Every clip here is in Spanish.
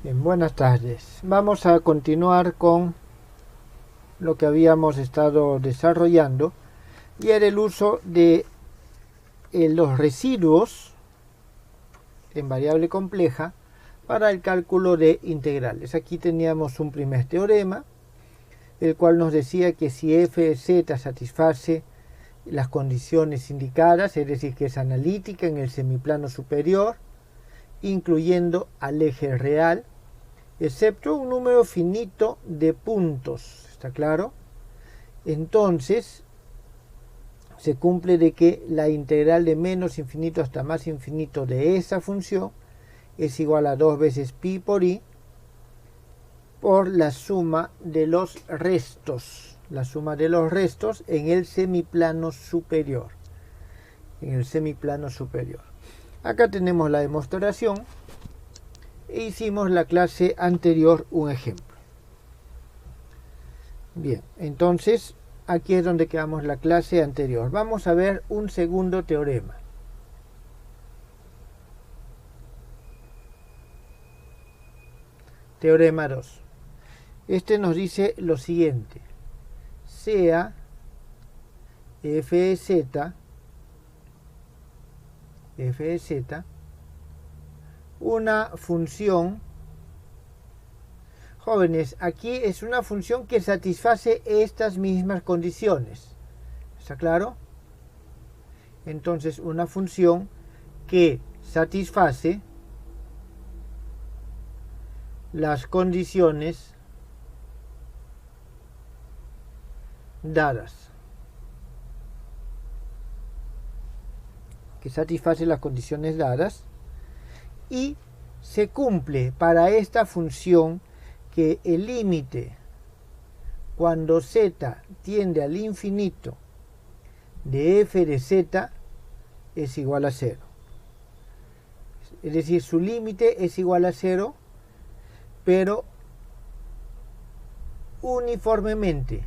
Bien, buenas tardes. Vamos a continuar con lo que habíamos estado desarrollando y era el uso de los residuos en variable compleja para el cálculo de integrales. Aquí teníamos un primer teorema, el cual nos decía que si f de z satisface las condiciones indicadas, es decir, que es analítica en el semiplano superior, incluyendo al eje real, excepto un número finito de puntos, ¿está claro? Entonces se cumple de que la integral de menos infinito hasta más infinito de esa función es igual a 2 veces pi por i por la suma de los restos, en el semiplano superior. Acá tenemos la demostración. E hicimos la clase anterior un ejemplo. Bien, entonces aquí es donde quedamos la clase anterior. Vamos a ver un segundo teorema. Teorema 2. Este nos dice lo siguiente: sea f de z una función, jóvenes, aquí es una función que satisface estas mismas condiciones, ¿está claro? Entonces una función que satisface las condiciones dadas, y se cumple para esta función que el límite cuando z tiende al infinito de f de z es igual a 0. Es decir, su límite es igual a 0, pero uniformemente.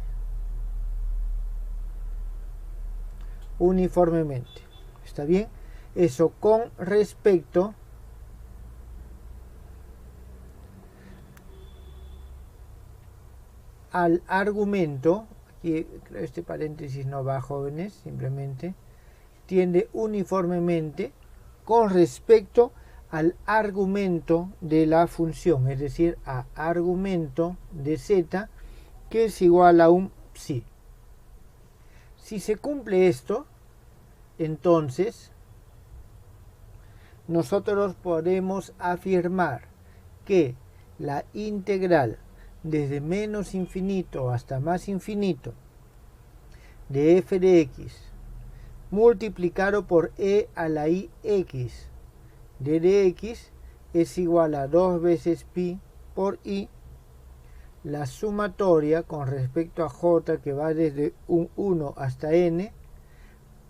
¿Está bien? Eso con respecto al argumento, aquí este paréntesis no va, jóvenes, simplemente tiende uniformemente con respecto al argumento de la función, es decir, a argumento de z, que es igual a un psi. Si se cumple esto, entonces nosotros podemos afirmar que la integral desde menos infinito hasta más infinito de f de x multiplicado por e a la i x de x es igual a 2 veces pi por i, la sumatoria con respecto a j, que va desde un 1 hasta n,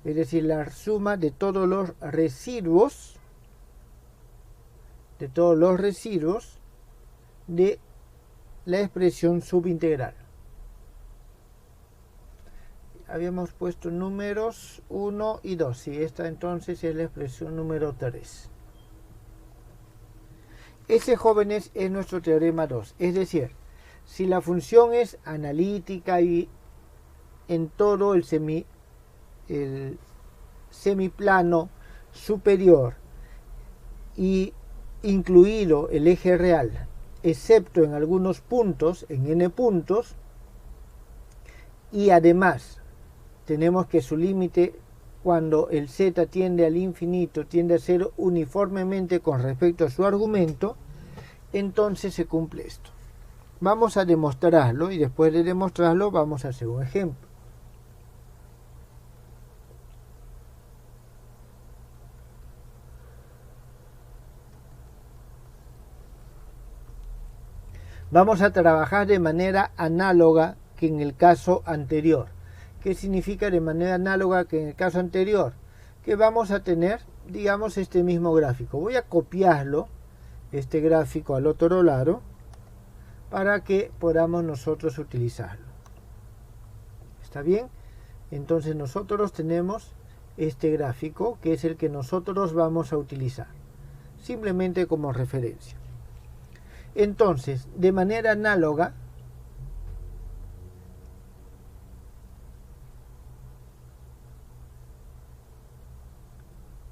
es decir, la suma de todos los residuos de la expresión subintegral. Habíamos puesto números 1 y 2. Sí, esta entonces es la expresión número 3. Ese, jóvenes, es nuestro teorema 2. Es decir, si la función es analítica y en todo el semiplano superior y incluido el eje real, excepto en algunos puntos, en n puntos, y además tenemos que su límite cuando el z tiende al infinito tiende a 0 uniformemente con respecto a su argumento, entonces se cumple esto. Vamos a demostrarlo y después de demostrarlo vamos a hacer un ejemplo. Vamos a trabajar de manera análoga que en el caso anterior. ¿Qué significa de manera análoga que en el caso anterior? Que vamos a tener, digamos, este mismo gráfico. Voy a copiarlo, este gráfico, al otro lado, para que podamos nosotros utilizarlo. ¿Está bien? Entonces nosotros tenemos este gráfico, que es el que nosotros vamos a utilizar, simplemente como referencia. Entonces, de manera análoga,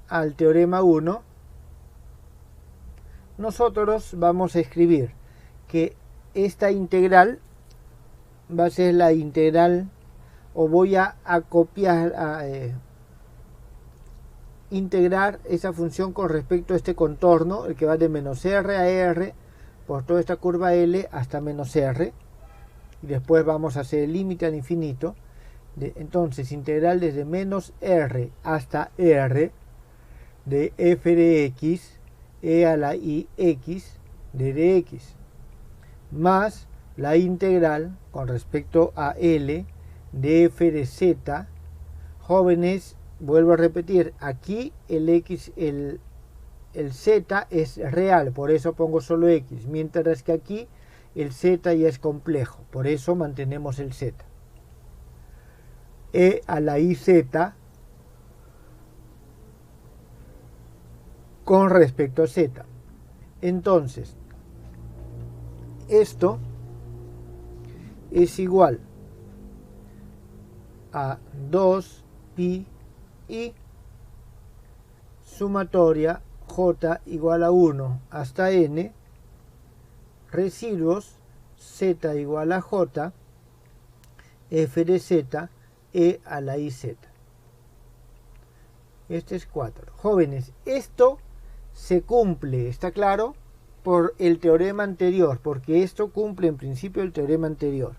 al teorema 1, nosotros vamos a escribir que esta integral va a ser la integral, o voy a copiar, integrar esa función con respecto a este contorno, el que va de menos r a r por toda esta curva L hasta menos r, y después vamos a hacer el límite al infinito. Entonces, integral desde menos r hasta r de f de x e a la i x de dx, más la integral con respecto a L de f de z. Jóvenes, vuelvo a repetir, aquí el x, el z es real, por eso pongo solo x, mientras que aquí el z ya es complejo, por eso mantenemos el z. E a la i z con respecto a z. Entonces, esto es igual a 2pi i sumatoria j igual a 1 hasta n, residuos z igual a j, f de z, e a la i z. Este es 4. Jóvenes, esto se cumple, ¿está claro? Por el teorema anterior, porque esto cumple en principio el teorema anterior.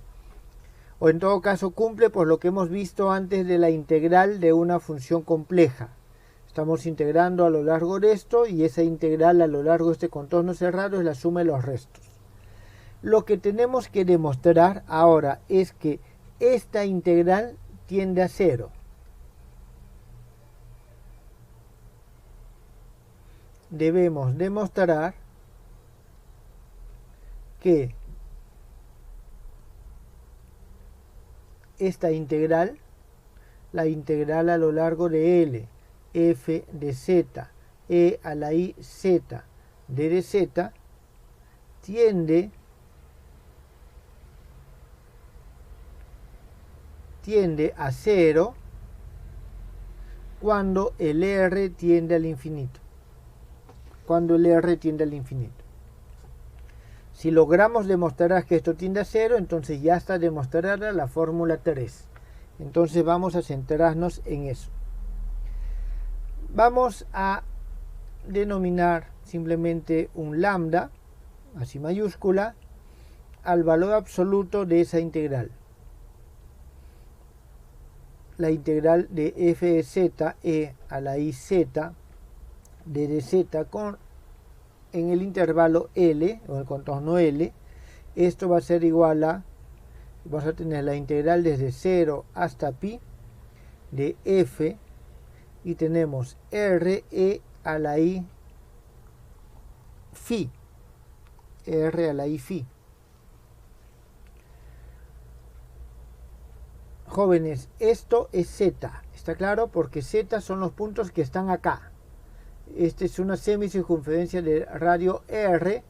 O en todo caso cumple por lo que hemos visto antes de la integral de una función compleja. Estamos integrando a lo largo de esto, y esa integral a lo largo de este contorno cerrado es la suma de los restos. Lo que tenemos que demostrar ahora es que esta integral tiende a 0. Debemos demostrar que esta integral, la integral a lo largo de L, f de z, e a la i z de dz, tiende a 0 cuando el r tiende al infinito. Cuando el r tiende al infinito. Si logramos demostrar que esto tiende a 0, entonces ya está demostrada la fórmula 3. Entonces vamos a centrarnos en eso. Vamos a denominar simplemente un lambda, así mayúscula, al valor absoluto de esa integral. La integral de f de z, e a la i z de dz en el intervalo L, o el contorno L. Esto va a ser igual a, vamos a tener la integral desde 0 hasta pi de f, y tenemos r e a la i phi, r a la i phi. Jóvenes, esto es z, ¿está claro? Porque z son los puntos que están acá. Esta es una semicircunferencia de radio r,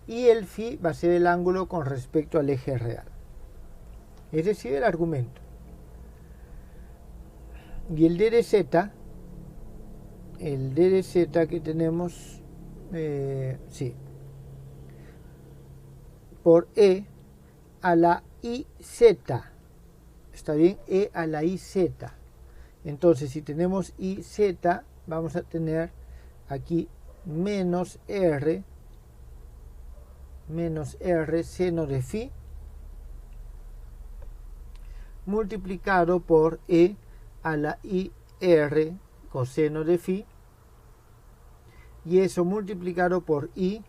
y el phi va a ser el ángulo con respecto al eje real. Es decir, el argumento. Y el d de z que tenemos, sí, por e a la i z, ¿está bien? E a la i z. Entonces, si tenemos i z, vamos a tener aquí menos r seno de phi multiplicado por e a la i r coseno de phi, y eso multiplicado por i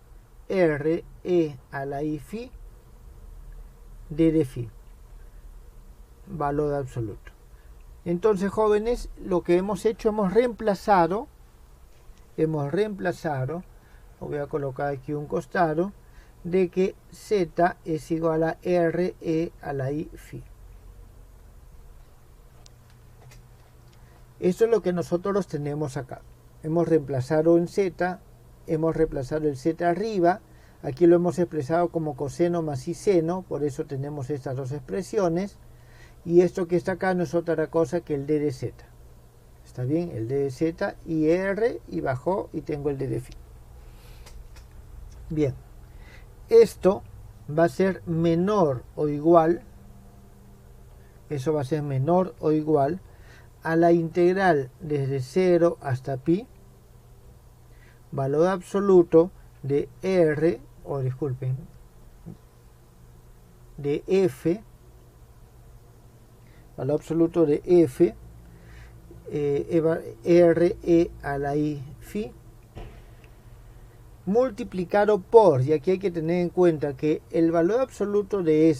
r e a la i phi de phi, valor absoluto. Entonces, jóvenes, lo que hemos hecho, hemos reemplazado, lo voy a colocar aquí un costado, de que z es igual a r e a la i phi. Eso es lo que nosotros tenemos acá. Hemos reemplazado en z, hemos reemplazado el z arriba, Aquí lo hemos expresado como coseno más y seno, por eso tenemos estas dos expresiones. Y esto que está acá no es otra cosa que el d de z. ¿Está bien? El d de z y r, y bajó y tengo el d de phi. Bien. Esto va a ser menor o igual, eso va a ser menor o igual a la integral desde 0 hasta pi, valor absoluto de r, o disculpen, de f, valor absoluto de f, r e a la i phi, multiplicado por, y aquí hay que tener en cuenta que el valor absoluto de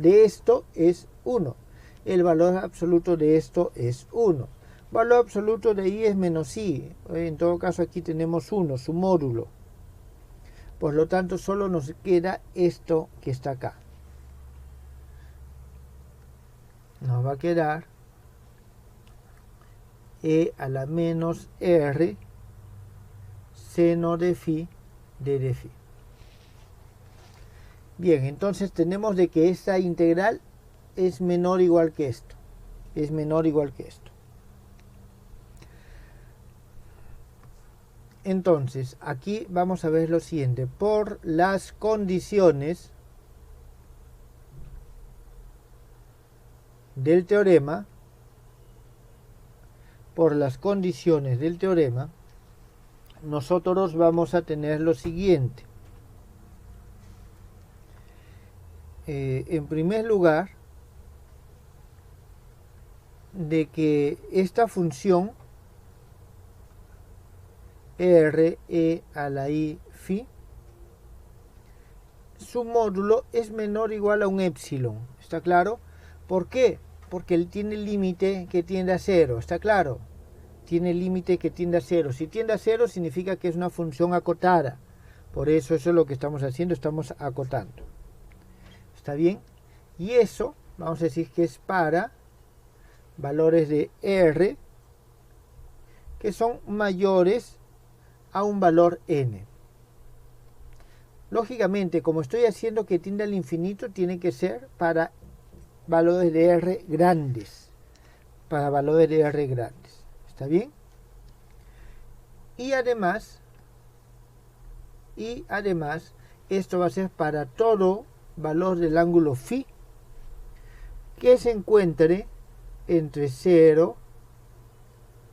esto es 1, el valor absoluto de esto es 1, valor absoluto de i es menos i, en todo caso aquí tenemos 1, su módulo, por lo tanto solo nos queda esto que está acá, nos va a quedar e a la menos r seno de phi de phi. Bien, entonces tenemos de que esta integral es menor o igual que esto. Es menor o igual que esto. Entonces, aquí vamos a ver lo siguiente. Por las condiciones del teorema, nosotros vamos a tener lo siguiente. En primer lugar, de que esta función r e a la i phi, su módulo es menor o igual a un épsilon. ¿Está claro? ¿Por qué? Porque él tiene el límite que tiende a 0. ¿Está claro? Tiene el límite que tiende a 0. Si tiende a 0 significa que es una función acotada. Por eso es lo que estamos haciendo, estamos acotando. ¿Está bien? Y eso, vamos a decir que es para valores de r que son mayores a un valor n. Lógicamente, como estoy haciendo que tiende al infinito, tiene que ser para valores de r grandes. Para valores de r grandes. ¿Está bien? Y además, esto va a ser para todo valor del ángulo phi que se encuentre entre 0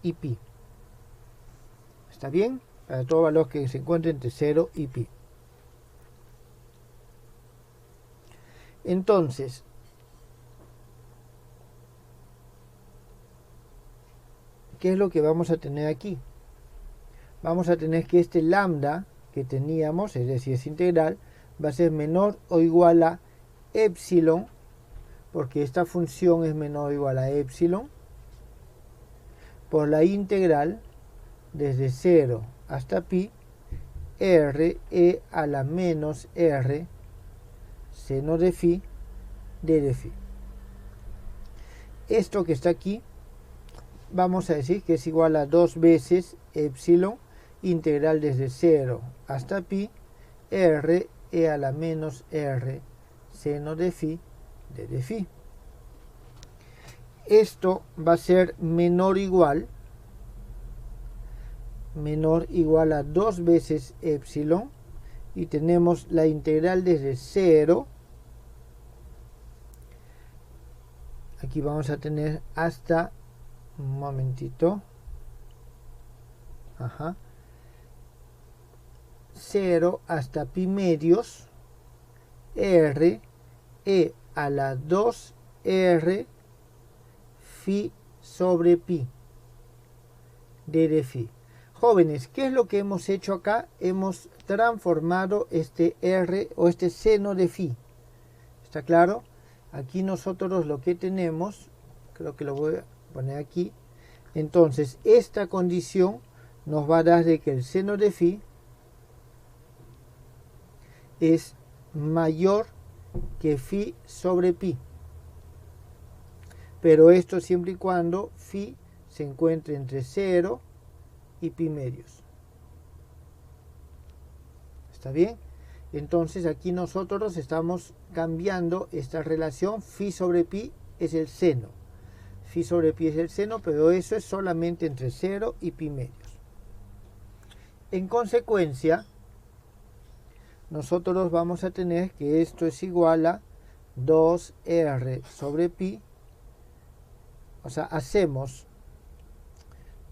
y pi. ¿Está bien? Para todo valor que se encuentre entre 0 y pi. Entonces, ¿qué es lo que vamos a tener aquí? Vamos a tener que este lambda que teníamos, es decir, es integral, va a ser menor o igual a épsilon, porque esta función es menor o igual a épsilon, por la integral desde 0 hasta pi, r e a la menos r seno de phi de phi. Esto que está aquí, vamos a decir que es igual a 2 veces épsilon, integral desde 0 hasta pi, r e a la menos r seno de phi de phi. Esto va a ser menor o igual a 2 veces épsilon, y tenemos la integral desde 0, aquí vamos a tener hasta, un momentito, 0 hasta pi medios, r e a la 2r phi sobre pi de phi. Jóvenes, ¿qué es lo que hemos hecho acá? Hemos transformado este r o este seno de phi. ¿Está claro? Aquí nosotros lo que tenemos, creo que lo voy a poner aquí. Entonces, esta condición nos va a dar de que el seno de phi es mayor que phi sobre pi. Pero esto siempre y cuando phi se encuentre entre 0 y pi medios. ¿Está bien? Entonces aquí nosotros estamos cambiando esta relación. Phi sobre pi es el seno. Phi sobre pi es el seno, pero eso es solamente entre 0 y pi medios. En consecuencia, nosotros vamos a tener que esto es igual a 2r sobre pi. O sea, hacemos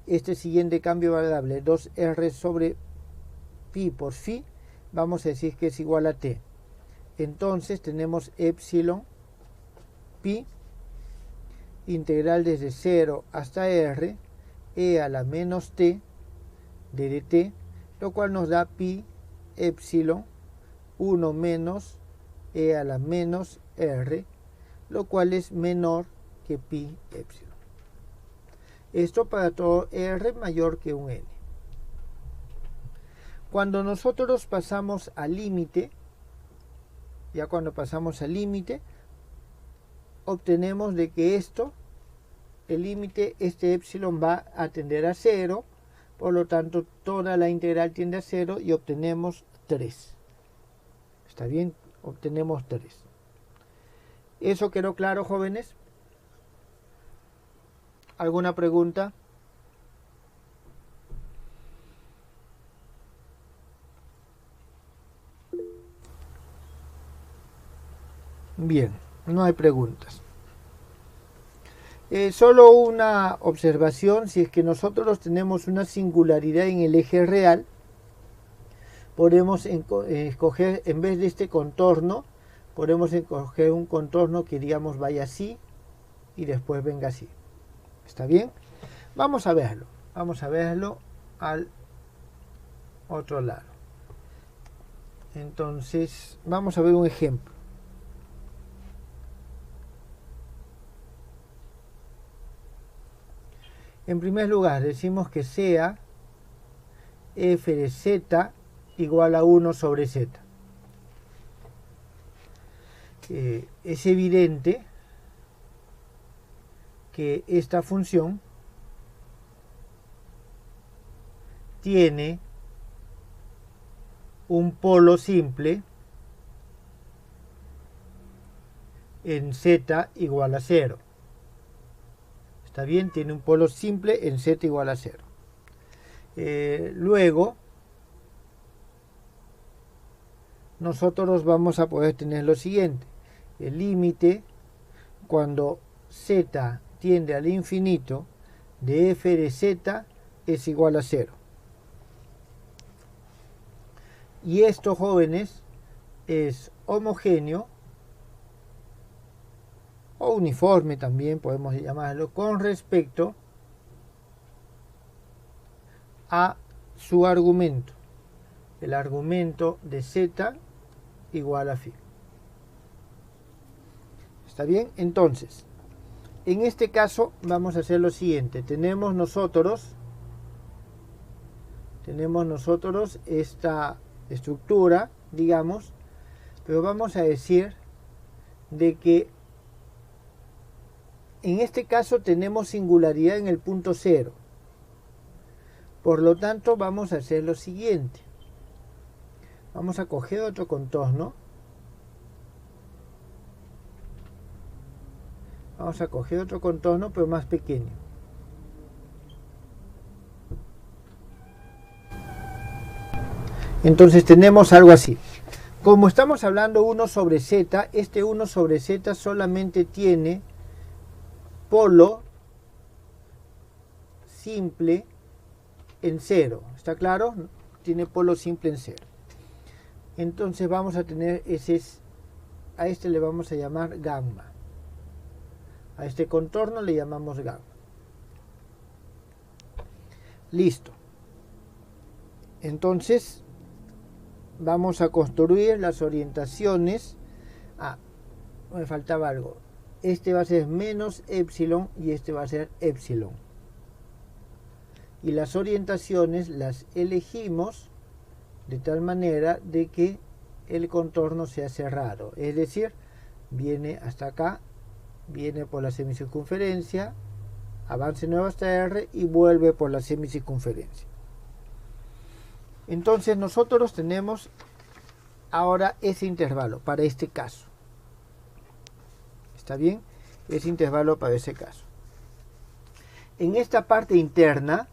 este siguiente cambio variable, 2r sobre pi por phi, vamos a decir que es igual a t. Entonces tenemos epsilon pi integral desde 0 hasta r, e a la menos t de dt, lo cual nos da pi epsilon 1 menos e a la menos r, lo cual es menor que pi epsilon. Esto para todo r mayor que un n. Cuando nosotros pasamos al límite, ya cuando pasamos al límite, obtenemos de que esto, el límite, este epsilon va a tender a 0, por lo tanto toda la integral tiende a 0 y obtenemos 3. ¿Está bien? Obtenemos 3. ¿Eso quedó claro, jóvenes? ¿Alguna pregunta? Bien, no hay preguntas. Solo una observación: si es que nosotros tenemos una singularidad en el eje real, podemos escoger, en vez de este contorno, podemos escoger un contorno que, digamos, vaya así y después venga así. ¿Está bien? Vamos a verlo. Vamos a verlo al otro lado. Entonces, vamos a ver un ejemplo. En primer lugar, decimos que sea f de z igual a 1 sobre z. Es evidente que esta función tiene un polo simple en z igual a 0. ¿Está bien? Tiene un polo simple en z igual a 0. Luego, nosotros vamos a poder tener lo siguiente. El límite, cuando z tiende al infinito, de f de z es igual a 0. Y esto, jóvenes, es homogéneo o uniforme también podemos llamarlo, con respecto a su argumento, el argumento de z igual a phi. ¿Está bien? Entonces, en este caso vamos a hacer lo siguiente. Tenemos nosotros esta estructura, digamos, pero vamos a decir de que en este caso tenemos singularidad en el punto 0. Por lo tanto, vamos a hacer lo siguiente. Vamos a coger otro contorno. Vamos a coger otro contorno, pero más pequeño. Entonces tenemos algo así. Como estamos hablando 1 sobre z, este 1 sobre z solamente tiene polo simple en 0. ¿Está claro? Tiene polo simple en 0. Entonces vamos a tener a este le vamos a llamar gamma. A este contorno le llamamos gamma. Listo. Entonces vamos a construir las orientaciones. Me faltaba algo. Este va a ser menos epsilon y este va a ser epsilon. Y las orientaciones las elegimos de tal manera de que el contorno sea cerrado. Es decir, viene hasta acá, viene por la semicircunferencia, avance nuevo hasta R y vuelve por la semicircunferencia. Entonces nosotros tenemos ahora ese intervalo para este caso. ¿Está bien? Ese intervalo para ese caso. En esta parte interna,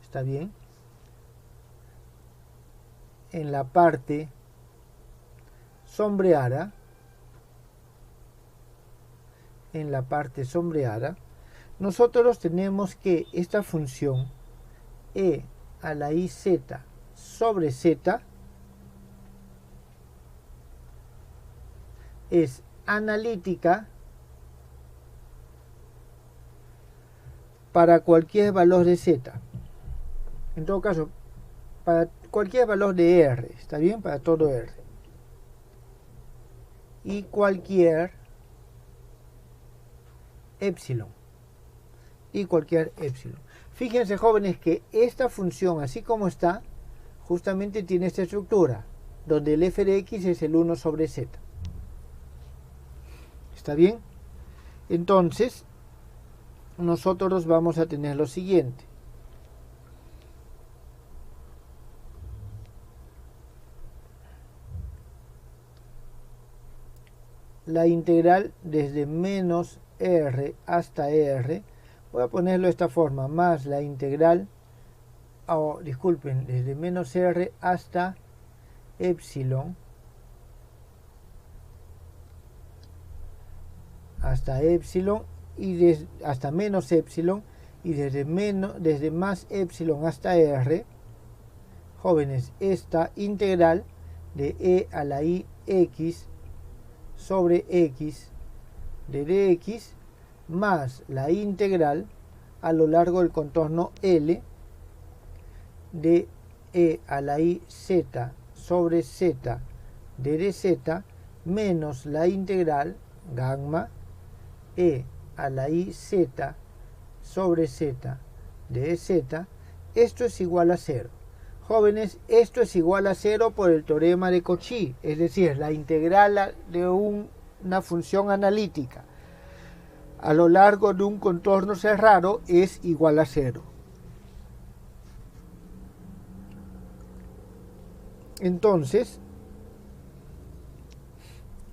¿está bien? En la parte sombreada, nosotros tenemos que esta función e a la i z sobre z es analítica para cualquier valor de z. En todo caso, para cualquier valor de r, ¿está bien? Para todo r. Y cualquier epsilon. Fíjense, jóvenes, que esta función, así como está, justamente tiene esta estructura, donde el f de x es el 1 sobre z. ¿Está bien? Entonces, nosotros vamos a tener lo siguiente. La integral desde menos r hasta r, voy a ponerlo de esta forma, más la integral, desde menos r hasta epsilon, y hasta menos epsilon, y desde más epsilon hasta r, jóvenes, esta integral de e a la i x sobre x de dx más la integral a lo largo del contorno L de e a la i z sobre z de dz menos la integral gamma e a la i z sobre z de dz. Esto es igual a 0. Jóvenes, esto es igual a 0 por el teorema de Cauchy, es decir, la integral de una función analítica a lo largo de un contorno cerrado es igual a 0. Entonces,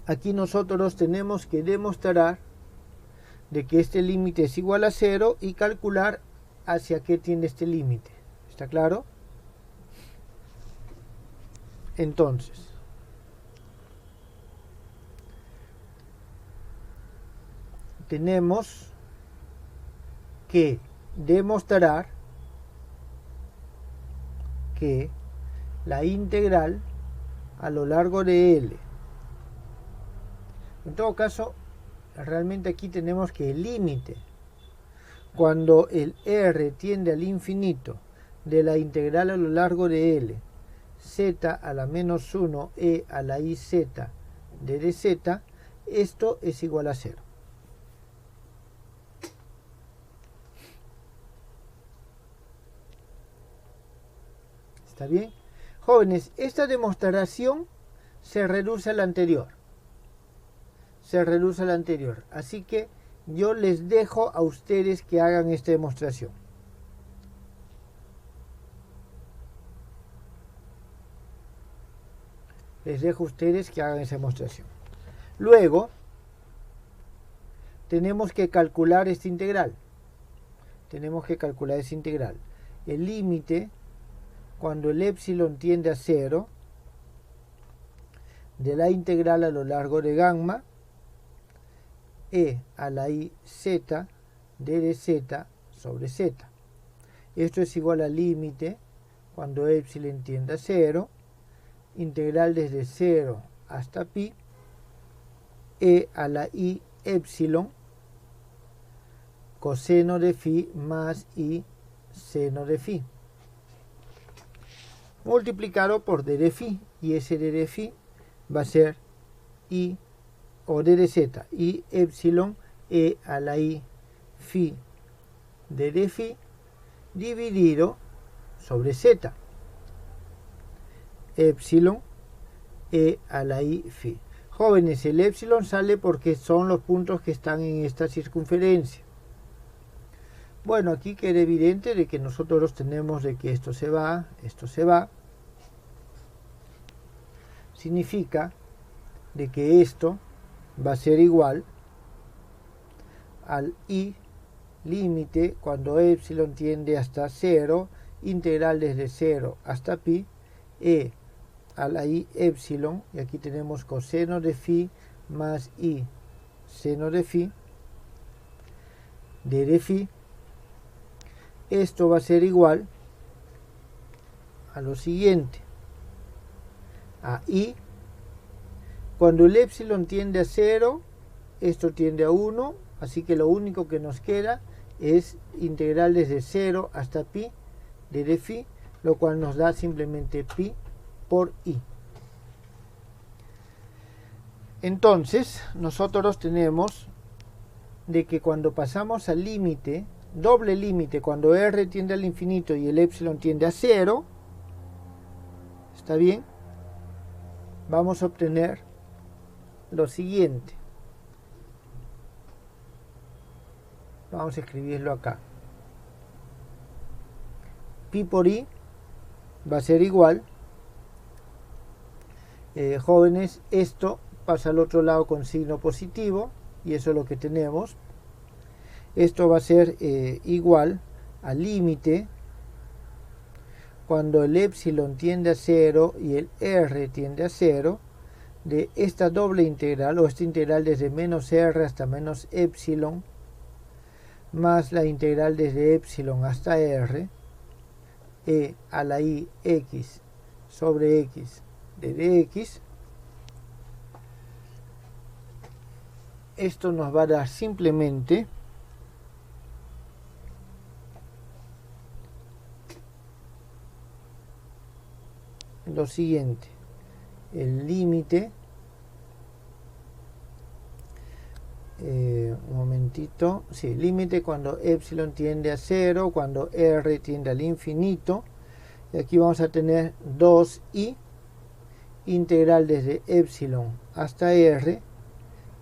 aquí nosotros tenemos que demostrar de que este límite es igual a 0 y calcular hacia qué tiende este límite. ¿Está claro? Entonces, tenemos que demostrar que la integral a lo largo de L, en todo caso, realmente aquí tenemos que el límite, cuando el R tiende al infinito de la integral a lo largo de L, z a la menos 1 e a la i z de dz, esto es igual a 0. ¿Está bien? Jóvenes, esta demostración se reduce a la anterior. Así que yo les dejo a ustedes que hagan esta demostración. Luego, tenemos que calcular esta integral. El límite, cuando el epsilon tiende a 0, de la integral a lo largo de gamma, e a la i z de dz sobre z. Esto es igual al límite, cuando epsilon tiende a 0, integral desde 0 hasta pi, e a la i epsilon coseno de phi más i seno de phi, multiplicado por d de phi, y ese d de phi va a ser i o d de z, i epsilon e a la i phi d de phi dividido sobre z, epsilon e a la i phi. Jóvenes, el epsilon sale porque son los puntos que están en esta circunferencia. Bueno, aquí queda evidente de que nosotros tenemos de que esto se va, significa de que esto va a ser igual al i límite cuando epsilon tiende hasta 0, integral desde 0 hasta pi, e a la i epsilon, y aquí tenemos coseno de phi más i seno de phi, d de phi. Esto va a ser igual a lo siguiente, a i, cuando el epsilon tiende a 0, esto tiende a 1, así que lo único que nos queda es integral desde 0 hasta pi de phi, lo cual nos da simplemente pi por i. Entonces, nosotros tenemos de que cuando pasamos al límite, doble límite, cuando r tiende al infinito y el epsilon tiende a 0, ¿está bien? Vamos a obtener lo siguiente. Vamos a escribirlo acá. Pi por i va a ser igual, jóvenes, esto pasa al otro lado con signo positivo, y eso es lo que tenemos. Esto va a ser igual al límite cuando el epsilon tiende a 0 y el r tiende a 0, de esta doble integral, o esta integral desde menos r hasta menos epsilon, más la integral desde epsilon hasta r, e a la i x sobre x de dx. Esto nos va a dar simplemente lo siguiente: el límite, un momentito, sí, límite cuando epsilon tiende a 0, cuando r tiende al infinito, y aquí vamos a tener 2i integral desde epsilon hasta r,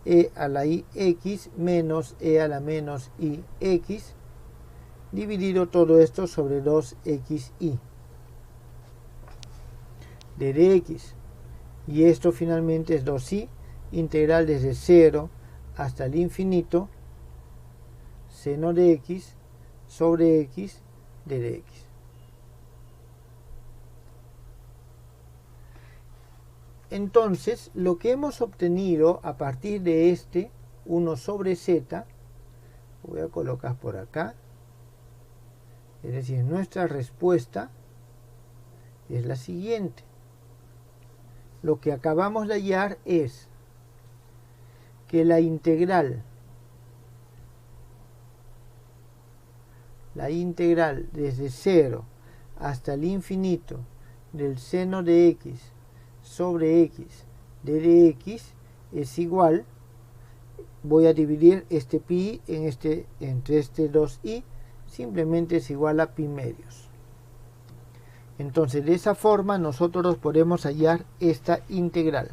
e a la i x menos e a la menos i x, dividido todo esto sobre 2xi de dx, y esto finalmente es 2i integral desde 0 hasta el infinito seno de x sobre x de dx. Entonces, lo que hemos obtenido a partir de este 1 sobre z, voy a colocar por acá, es decir, nuestra respuesta es la siguiente. Lo que acabamos de hallar es que la integral desde 0 hasta el infinito del seno de x sobre x de dx es igual, voy a dividir este pi entre este 2i, simplemente es igual a pi medios. Entonces, de esa forma nosotros podemos hallar esta integral.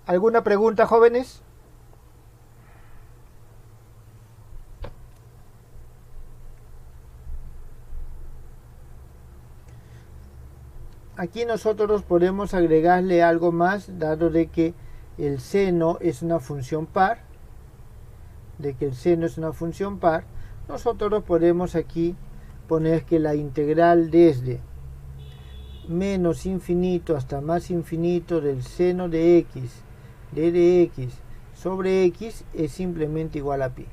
¿Alguna pregunta, jóvenes? Aquí nosotros podemos agregarle algo más, dado de que el seno es una función par, nosotros podemos aquí poner que la integral desde menos infinito hasta más infinito del seno de x de dx sobre x es simplemente igual a pi.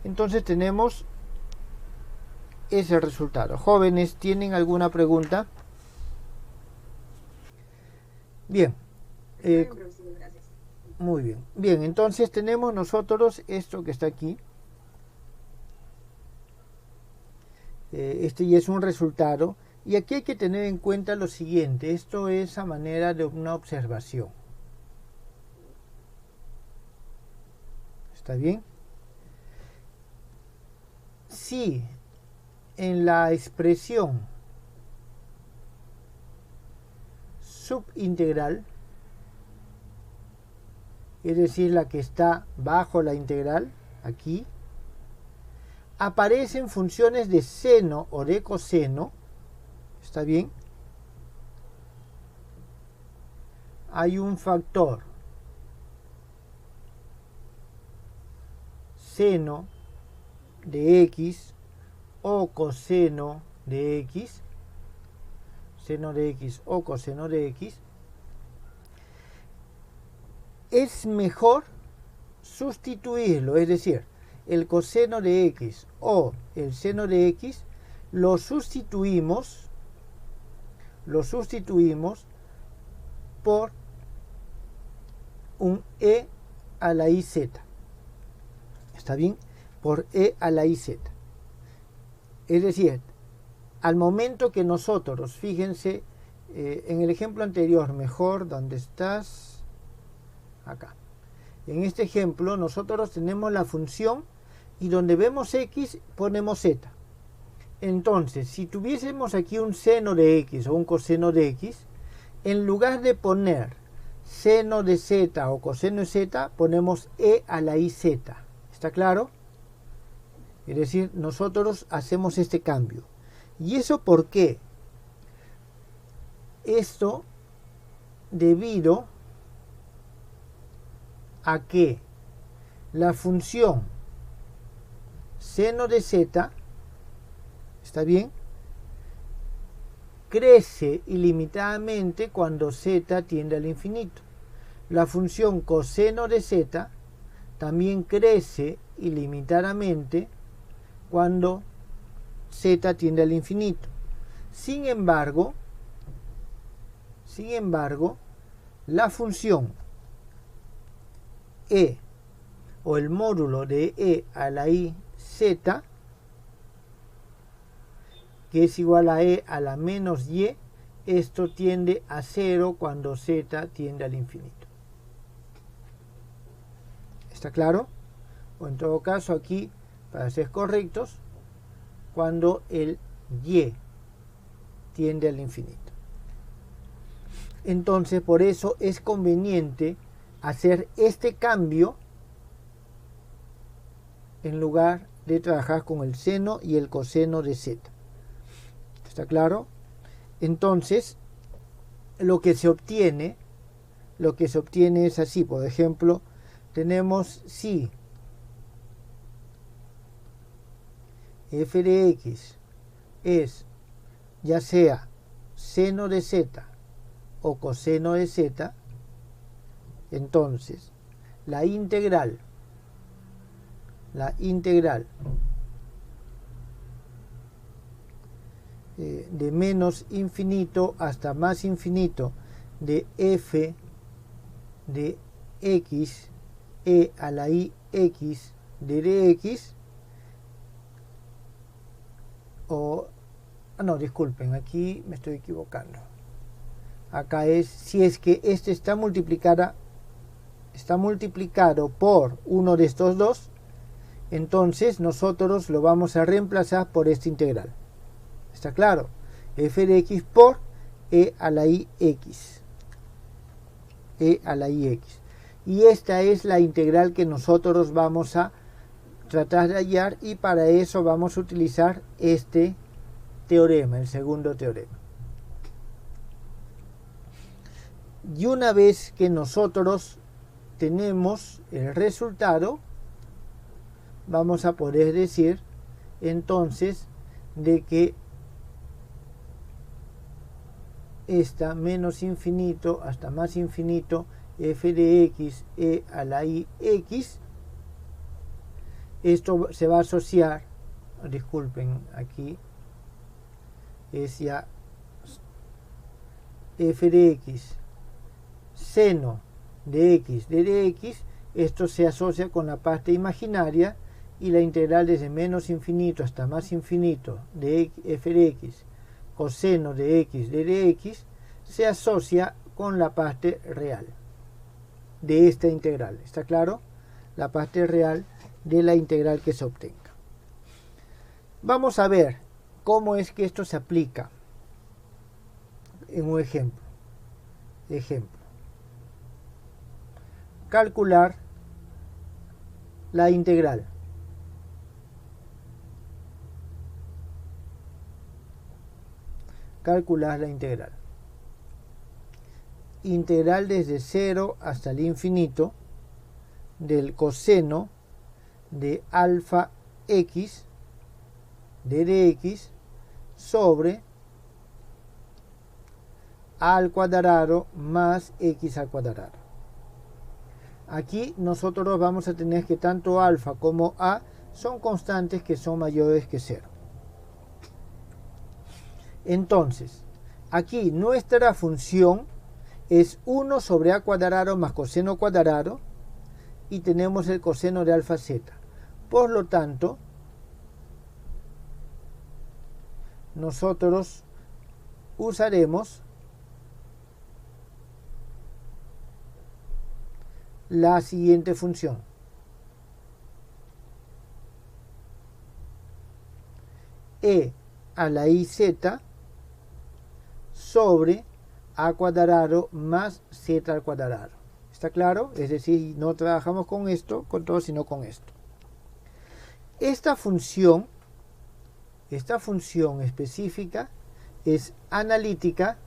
Entonces tenemos ese resultado. Jóvenes, ¿tienen alguna pregunta? Bien. Muy bien. Bien, entonces tenemos nosotros esto que está aquí. Este ya es un resultado. Y aquí hay que tener en cuenta lo siguiente. Esto es a manera de una observación. ¿Está bien? Si en la expresión subintegral es decir, la que está bajo la integral, aquí, aparecen funciones de seno o de coseno, ¿está bien? Hay un factor seno de x o coseno de x, seno de x o coseno de x, es mejor sustituirlo, es decir, el coseno de x o el seno de x lo sustituimos por un e a la iz. ¿Está bien? Por e a la iz. Es decir, al momento que nosotros, fíjense, en el ejemplo anterior, mejor, ¿dónde estás? Acá. En este ejemplo, nosotros tenemos la función y donde vemos x, ponemos z. Entonces, si tuviésemos aquí un seno de x o un coseno de x, en lugar de poner seno de z o coseno de z, ponemos e a la iz. ¿Está claro? Es decir, nosotros hacemos este cambio. ¿Y eso por qué? Esto debido a que la función seno de z, ¿está bien?, crece ilimitadamente cuando z tiende al infinito. La función coseno de z también crece ilimitadamente cuando z tiende al infinito. Sin embargo, la función e o el módulo de e a la i z, que es igual a e a la menos y, esto tiende a 0 cuando z tiende al infinito. ¿Está claro? O en todo caso aquí, para ser correctos, cuando el y tiende al infinito. Entonces, por eso es conveniente hacer este cambio en lugar de trabajar con el seno y el coseno de z. ¿Está claro? Entonces, lo que se obtiene es así. Por ejemplo, tenemos si f de x es ya sea seno de z o coseno de z, entonces la integral de menos infinito hasta más infinito de f de x e a la i x de dx, no, disculpen, aquí me estoy equivocando. Acá es, si es que este está multiplicado por uno de estos dos, entonces nosotros lo vamos a reemplazar por esta integral. ¿Está claro? F de x por e a la i x. E a la i x. Y esta es la integral que nosotros vamos a tratar de hallar, y para eso vamos a utilizar este teorema, el segundo teorema. Y una vez que nosotros tenemos el resultado, vamos a poder decir entonces de que esta menos infinito hasta más infinito f de x e a la i x, esto se va a asociar, disculpen, aquí es ya f de x seno de x de dx, esto se asocia con la parte imaginaria, y la integral desde menos infinito hasta más infinito de f de x coseno de x de dx se asocia con la parte real de esta integral. ¿Está claro? La parte real de la integral que se obtenga. Vamos a ver cómo es que esto se aplica en un ejemplo. calcular la integral. Calcular la integral. Integral desde 0 hasta el infinito del coseno de alfa x de dx sobre a al cuadrado más x al cuadrado. Aquí nosotros vamos a tener que tanto alfa como a son constantes que son mayores que 0. Entonces, aquí nuestra función es 1 sobre a cuadrado más coseno cuadrado y tenemos el coseno de alfa z. Por lo tanto, nosotros usaremos la siguiente función. E a la iz sobre a cuadrado más z al cuadrado. ¿Está claro? Es decir, no trabajamos con esto, con todo, sino con esto. Esta función específica es analítica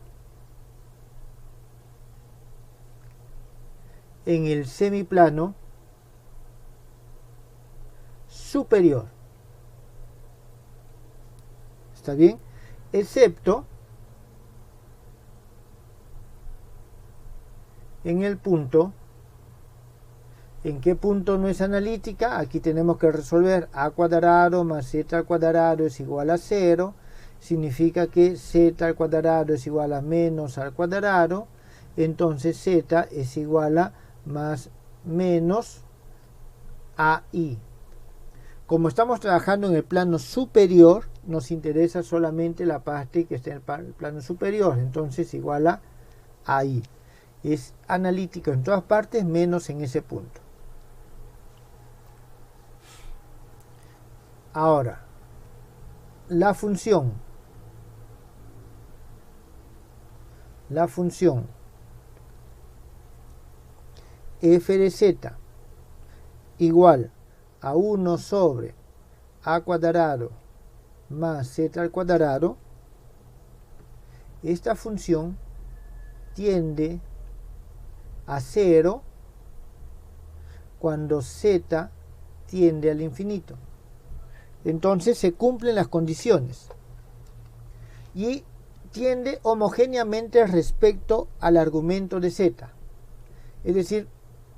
en el semiplano superior. ¿Está bien? Excepto en el punto. ¿En qué punto no es analítica? Aquí tenemos que resolver a cuadrado más z al cuadrado es igual a 0. Significa que z al cuadrado es igual a menos al cuadrado. Entonces z es igual a más menos AI. Como estamos trabajando en el plano superior, nos interesa solamente la parte que está en el plano superior. Entonces igual a AI. Es analítico en todas partes menos en ese punto. Ahora, la función f de z igual a 1 sobre a cuadrado más z al cuadrado, esta función tiende a 0 cuando z tiende al infinito. Entonces se cumplen las condiciones y tiende homogéneamente respecto al argumento de z. Es decir,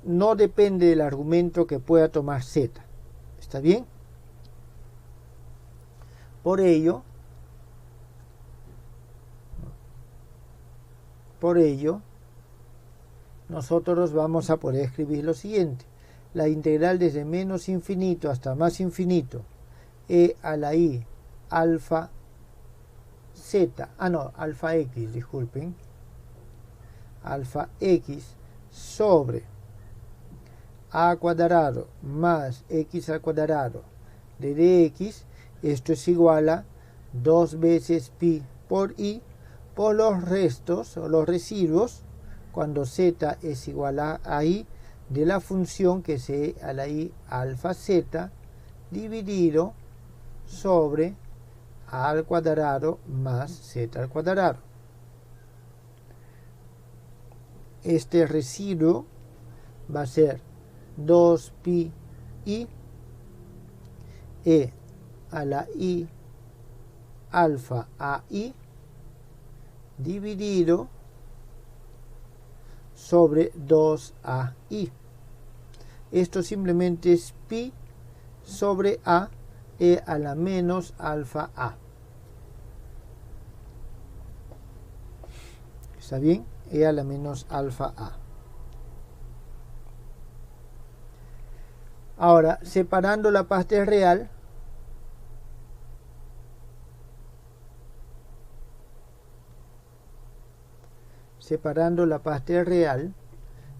no depende del argumento que pueda tomar z. ¿Está bien? Por ello, nosotros vamos a poder escribir lo siguiente. La integral desde menos infinito hasta más infinito e a la i alfa z, alfa x, disculpen, alfa x sobre a cuadrado más x al cuadrado de dx, esto es igual a 2 veces pi por i por los restos o los residuos cuando z es igual a i de la función que es e a la i alfa z dividido sobre a al cuadrado más z al cuadrado. Este residuo va a ser 2 pi i e a la i alfa a i dividido sobre 2ai. Esto simplemente es pi sobre a e a la menos alfa a. ¿Está bien? E a la menos alfa a. Ahora, separando la parte real,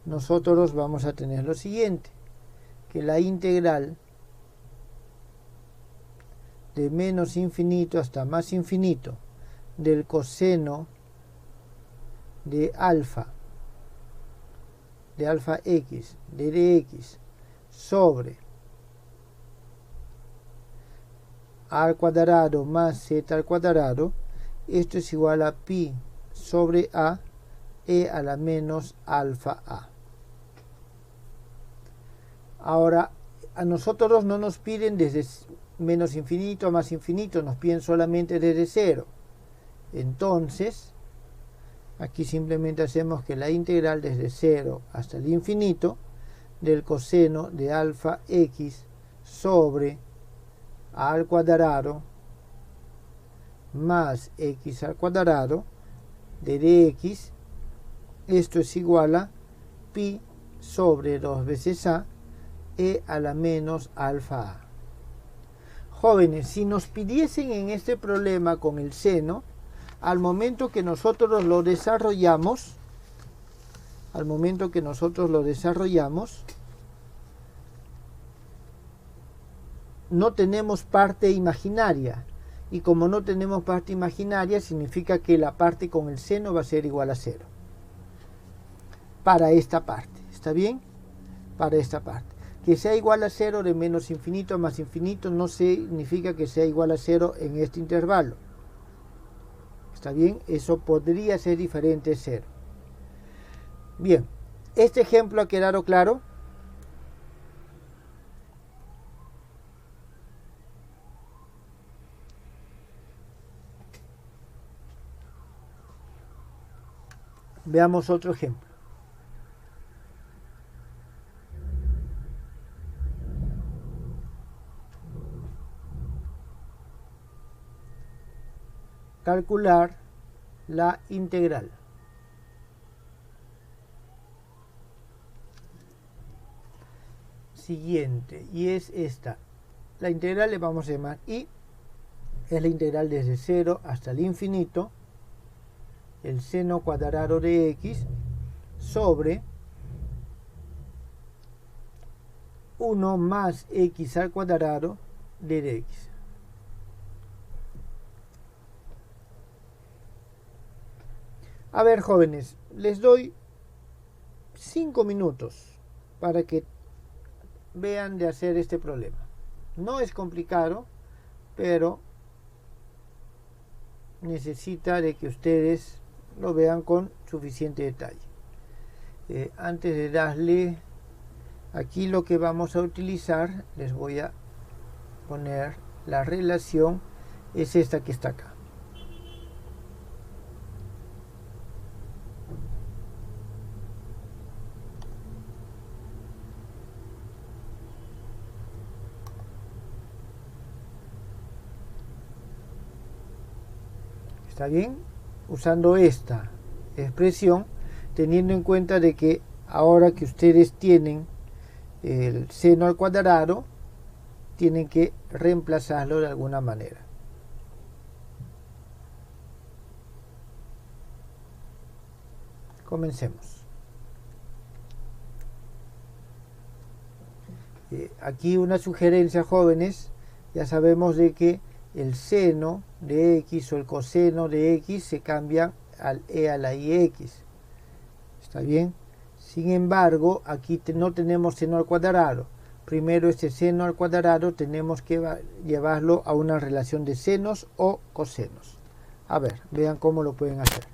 nosotros vamos a tener lo siguiente, que la integral de menos infinito hasta más infinito del coseno de alfa de alfa x de dx sobre a al cuadrado más z al cuadrado, esto es igual a pi sobre a e a la menos alfa a. Ahora, a nosotros no nos piden desde menos infinito a más infinito, nos piden solamente desde cero. Entonces, aquí simplemente hacemos que la integral desde 0 hasta el infinito del coseno de alfa x sobre a al cuadrado más x al cuadrado de dx, esto es igual a pi sobre 2 veces a e a la menos alfa a. Jóvenes, si nos pidiesen en este problema con el seno, al momento que nosotros lo desarrollamos, no tenemos parte imaginaria. Y como no tenemos parte imaginaria, significa que la parte con el seno va a ser igual a 0. Para esta parte, ¿está bien? Para esta parte. Que sea igual a 0 de menos infinito a más infinito no significa que sea igual a 0 en este intervalo. ¿Está bien? Eso podría ser diferente de 0. Bien, este ejemplo ha quedado claro. Veamos otro ejemplo. Calcular la integral. Siguiente, y es esta. La integral le vamos a llamar y, es la integral desde 0 hasta el infinito, el seno cuadrado de x sobre 1 más x al cuadrado de dx. A ver, jóvenes, les doy 5 minutos para que vean de hacer este problema. No es complicado, pero necesita de que ustedes lo vean con suficiente detalle. Antes de darle aquí lo que vamos a utilizar, les voy a poner la relación, es esta que está acá. ¿Está bien? Usando esta expresión, teniendo en cuenta de que ahora que ustedes tienen el seno al cuadrado, tienen que reemplazarlo de alguna manera. Comencemos. Aquí una sugerencia, jóvenes. Ya sabemos de que el seno de x o el coseno de x se cambia al e a la ix. ¿Está bien? Sin embargo, aquí no tenemos seno al cuadrado. Primero, este seno al cuadrado tenemos que llevarlo a una relación de senos o cosenos. A ver, vean cómo lo pueden hacer.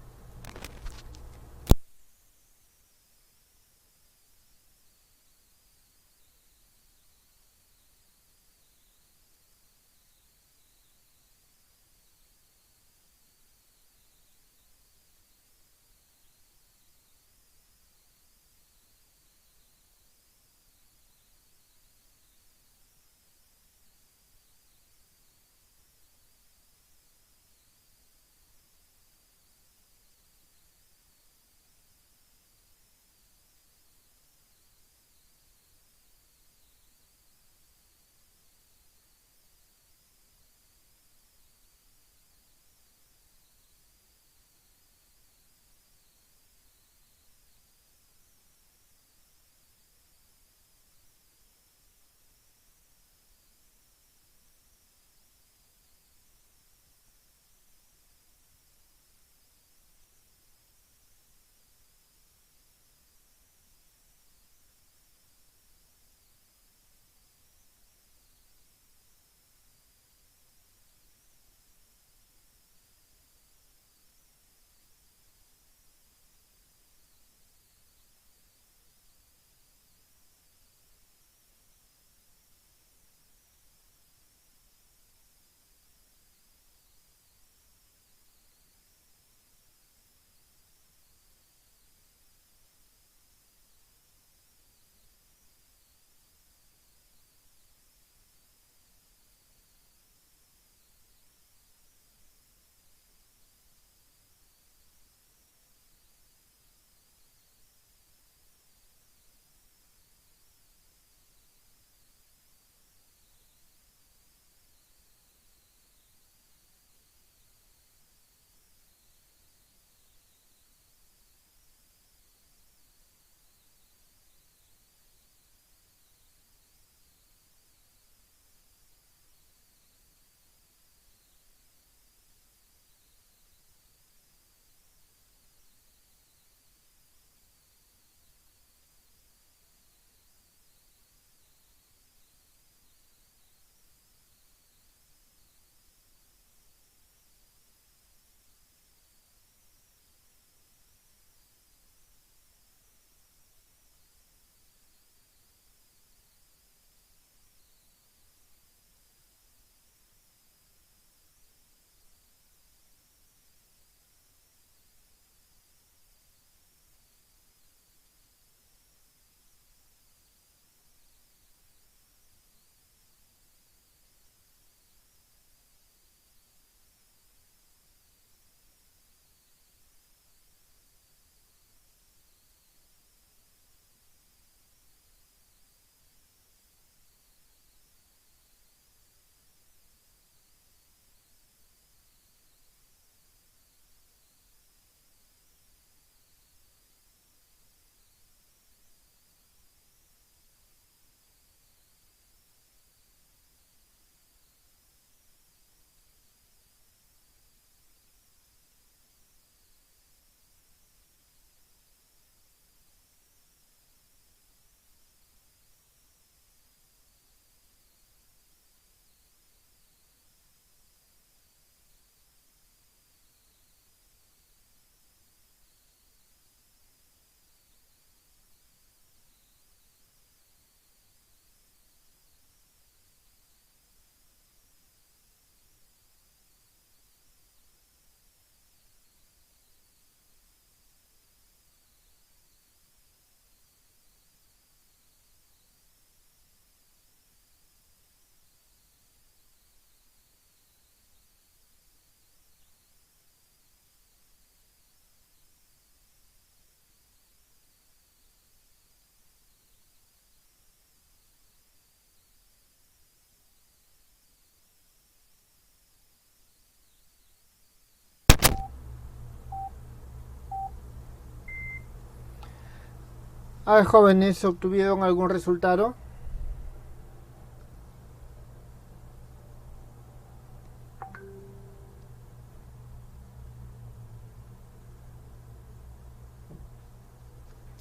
A ver, jóvenes, ¿obtuvieron algún resultado?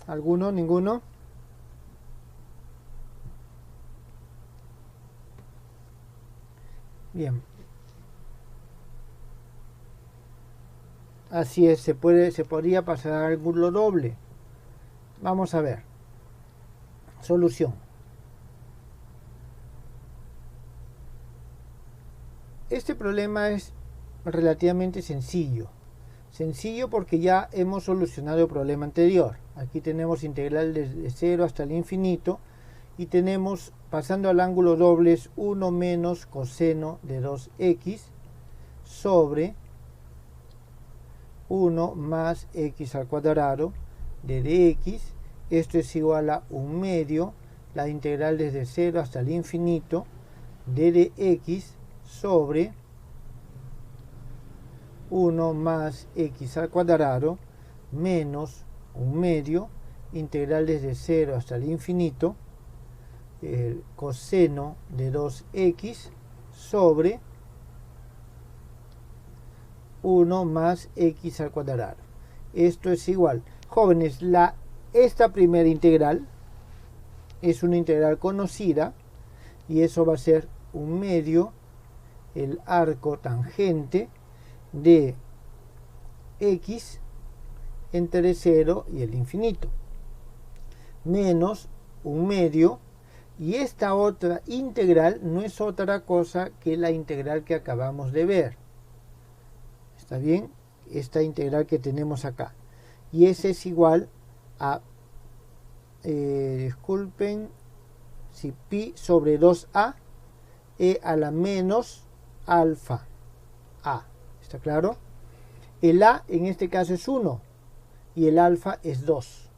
¿Alguno? ¿Ninguno? Bien. Así es, se podría pasar al ángulo doble. Vamos a ver. Solución. Este problema es relativamente sencillo. Sencillo porque ya hemos solucionado el problema anterior. Aquí tenemos integral desde 0 hasta el infinito y tenemos, pasando al ángulo doble, es 1 menos coseno de 2x sobre 1 más x al cuadrado de dx. Esto es igual a 1 medio la integral desde 0 hasta el infinito de dx sobre 1 más x al cuadrado menos 1 medio integral desde 0 hasta el infinito el coseno de 2x sobre 1 más x al cuadrado. Esto es igual. Jóvenes, esta primera integral es una integral conocida y eso va a ser 1 medio el arco tangente de x entre 0 y el infinito menos 1 medio, y esta otra integral no es otra cosa que la integral que acabamos de ver. ¿Está bien? Esta integral que tenemos acá, y ese es igual a disculpen, si pi sobre 2a e a la menos alfa a. ¿Está claro? El a en este caso es 1 y el alfa es 2.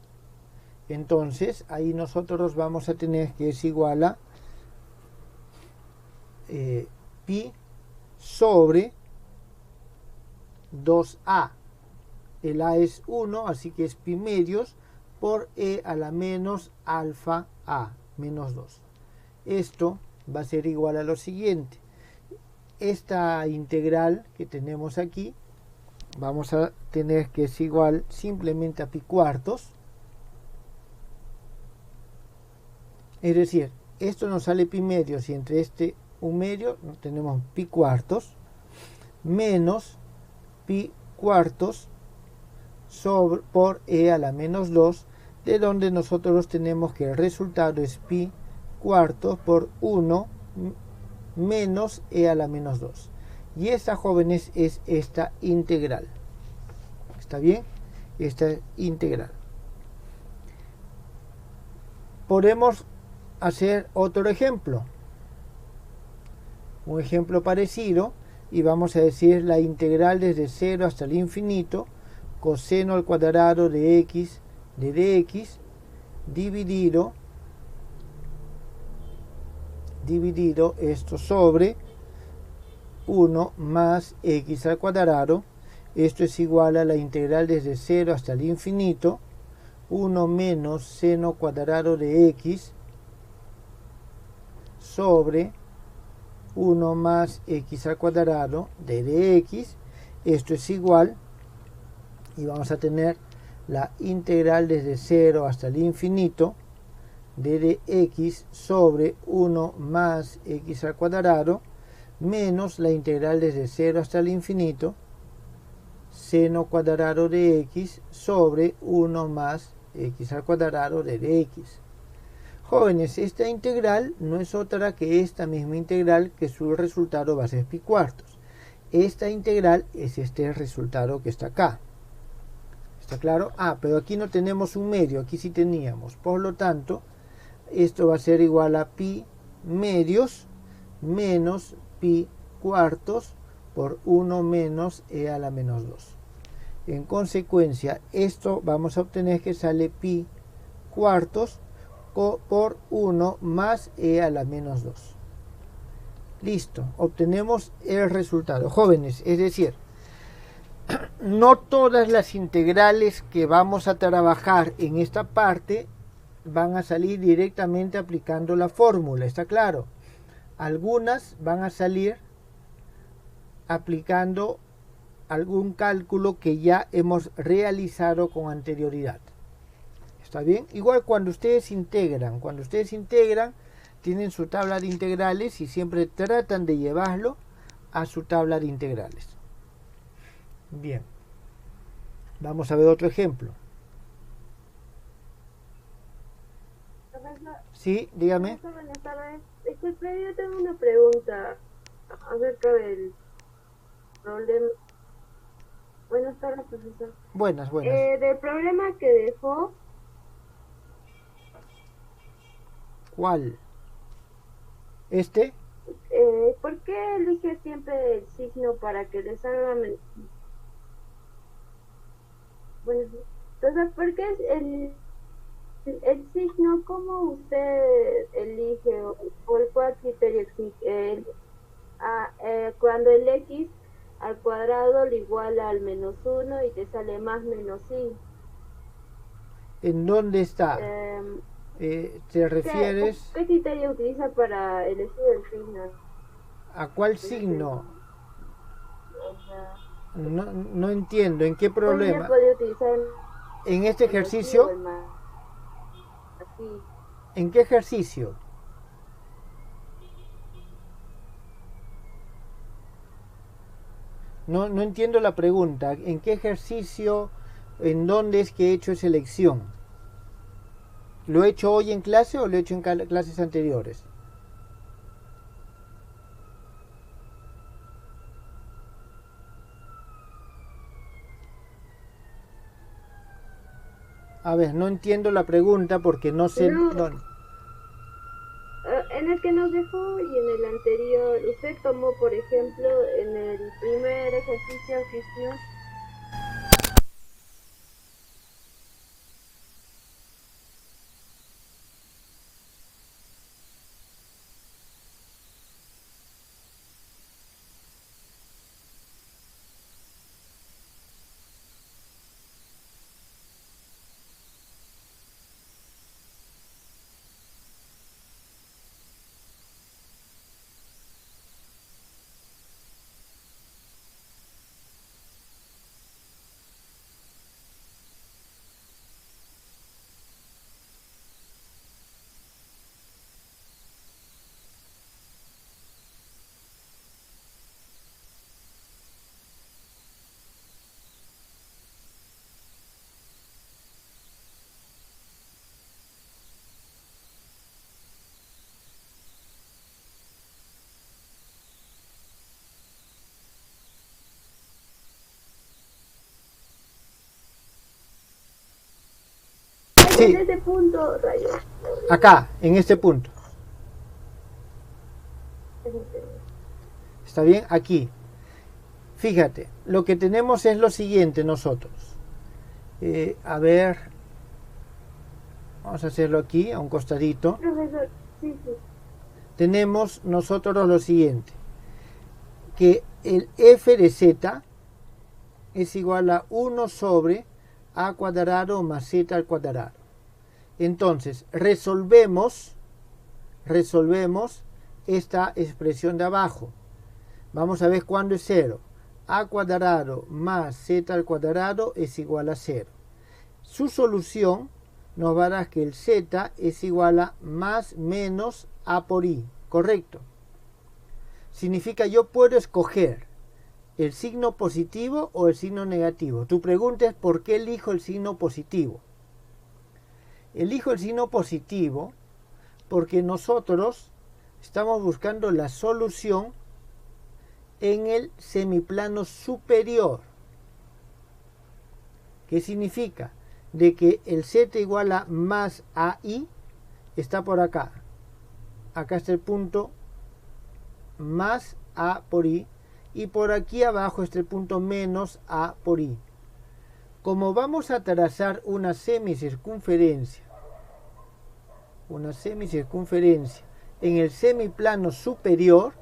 Entonces ahí nosotros vamos a tener que es igual a pi sobre 2a. El a es 1, así que es pi medios por e a la menos alfa a menos 2. Esto va a ser igual a lo siguiente. Esta integral que tenemos aquí vamos a tener que es igual simplemente a pi cuartos. Es decir, esto nos sale pi medios y entre este 1 medio tenemos pi cuartos menos pi cuartos sobre por e a la menos 2, de donde nosotros tenemos que el resultado es pi cuartos por 1 menos e a la menos 2. Y esta, jóvenes, es esta integral. ¿Está bien? Esta integral. Podemos hacer otro ejemplo. Un ejemplo parecido, y vamos a decir la integral desde 0 hasta el infinito coseno al cuadrado de x de dx dividido esto sobre 1 más x al cuadrado. Esto es igual a la integral desde 0 hasta el infinito 1 menos seno cuadrado de x sobre 1 más x al cuadrado de dx. Esto es igual, y vamos a tener la integral desde 0 hasta el infinito de dx sobre 1 más x al cuadrado menos la integral desde 0 hasta el infinito seno cuadrado de x sobre 1 más x al cuadrado de dx. Jóvenes, esta integral no es otra que esta misma integral, que su resultado va a ser pi cuartos. Esta integral es este resultado que está acá. ¿Está claro? Ah, pero aquí no tenemos un medio, aquí sí teníamos. Por lo tanto, esto va a ser igual a pi medios menos pi cuartos por 1 menos e a la menos 2. En consecuencia, esto vamos a obtener que sale pi cuartos por 1 más e a la menos 2. Listo, obtenemos el resultado. Jóvenes, es decir, no todas las integrales que vamos a trabajar en esta parte van a salir directamente aplicando la fórmula, ¿está claro? Algunas van a salir aplicando algún cálculo que ya hemos realizado con anterioridad. ¿Está bien? Igual cuando ustedes integran, tienen su tabla de integrales y siempre tratan de llevarlo a su tabla de integrales. Bien. Vamos a ver otro ejemplo. Sí, dígame. Buenas tardes. Disculpe, yo tengo una pregunta acerca del problema. Buenas tardes, profesor. Buenas. Del problema que dejó. ¿Cuál? ¿Este? ¿Por qué elige siempre el signo para que le salga? Bueno, entonces, ¿por qué es el signo? ¿Cómo usted elige o por cuál criterio exige? Cuando el x al cuadrado le iguala al -1 y te sale más -i. ¿En dónde está? ¿Te refieres? ¿Qué criterio utiliza para elegir el signo? ¿A cuál signo? No entiendo. ¿En qué problema? Utilizar ¿En este ejercicio? ¿En qué ejercicio? No entiendo la pregunta. ¿En qué ejercicio? ¿En dónde es que he hecho esa elección? ¿Lo he hecho hoy en clase o lo he hecho en clases anteriores? A ver, no entiendo la pregunta porque no sé... No. En el que nos dejó y en el anterior, usted tomó, por ejemplo, en el primer ejercicio signo. Sí. En este punto, Rayo. Acá, en este punto. ¿Está bien? Aquí. Fíjate, lo que tenemos es lo siguiente nosotros. A ver, vamos a hacerlo aquí, a un costadito. Profesor, sí. Tenemos nosotros lo siguiente, que el f de z es igual a 1 sobre a cuadrado más z al cuadrado. Entonces, resolvemos esta expresión de abajo. Vamos a ver cuándo es 0. A cuadrado más z al cuadrado es igual a 0. Su solución nos va a dar que el z es igual a más menos a por i. ¿Correcto? Significa yo puedo escoger el signo positivo o el signo negativo. Tu pregunta es ¿por qué elijo el signo positivo? Elijo el signo positivo porque nosotros estamos buscando la solución en el semiplano superior. ¿Qué significa? De que el z igual a más AI está por acá. Acá está el punto más A por I. Y por aquí abajo está el punto menos A por I. Como vamos a trazar una semicircunferencia en el semiplano superior,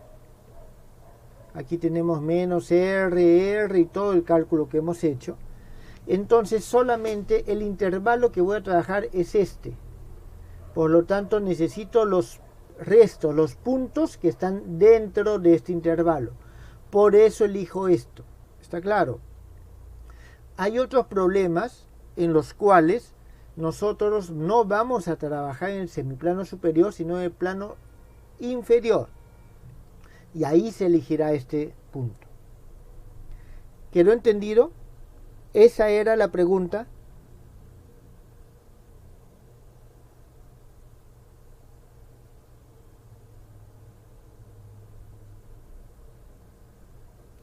aquí tenemos menos R y todo el cálculo que hemos hecho, entonces solamente el intervalo que voy a trabajar es este. Por lo tanto, necesito los restos, los puntos que están dentro de este intervalo. Por eso elijo esto. ¿Está claro? Hay otros problemas en los cuales nosotros no vamos a trabajar en el semiplano superior, sino en el plano inferior. Y ahí se elegirá este punto. ¿Quedó entendido? Esa era la pregunta.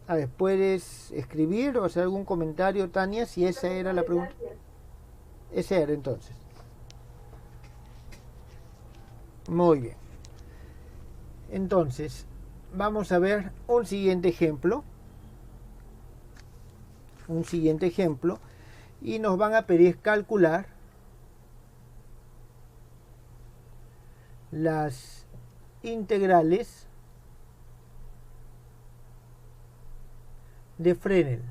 A ver, ¿puedes escribir o hacer algún comentario, Tania, si esa era la pregunta? Esa era entonces. Muy bien. Entonces, vamos a ver un siguiente ejemplo. Un siguiente ejemplo. Y nos van a pedir calcular las integrales de Fresnel.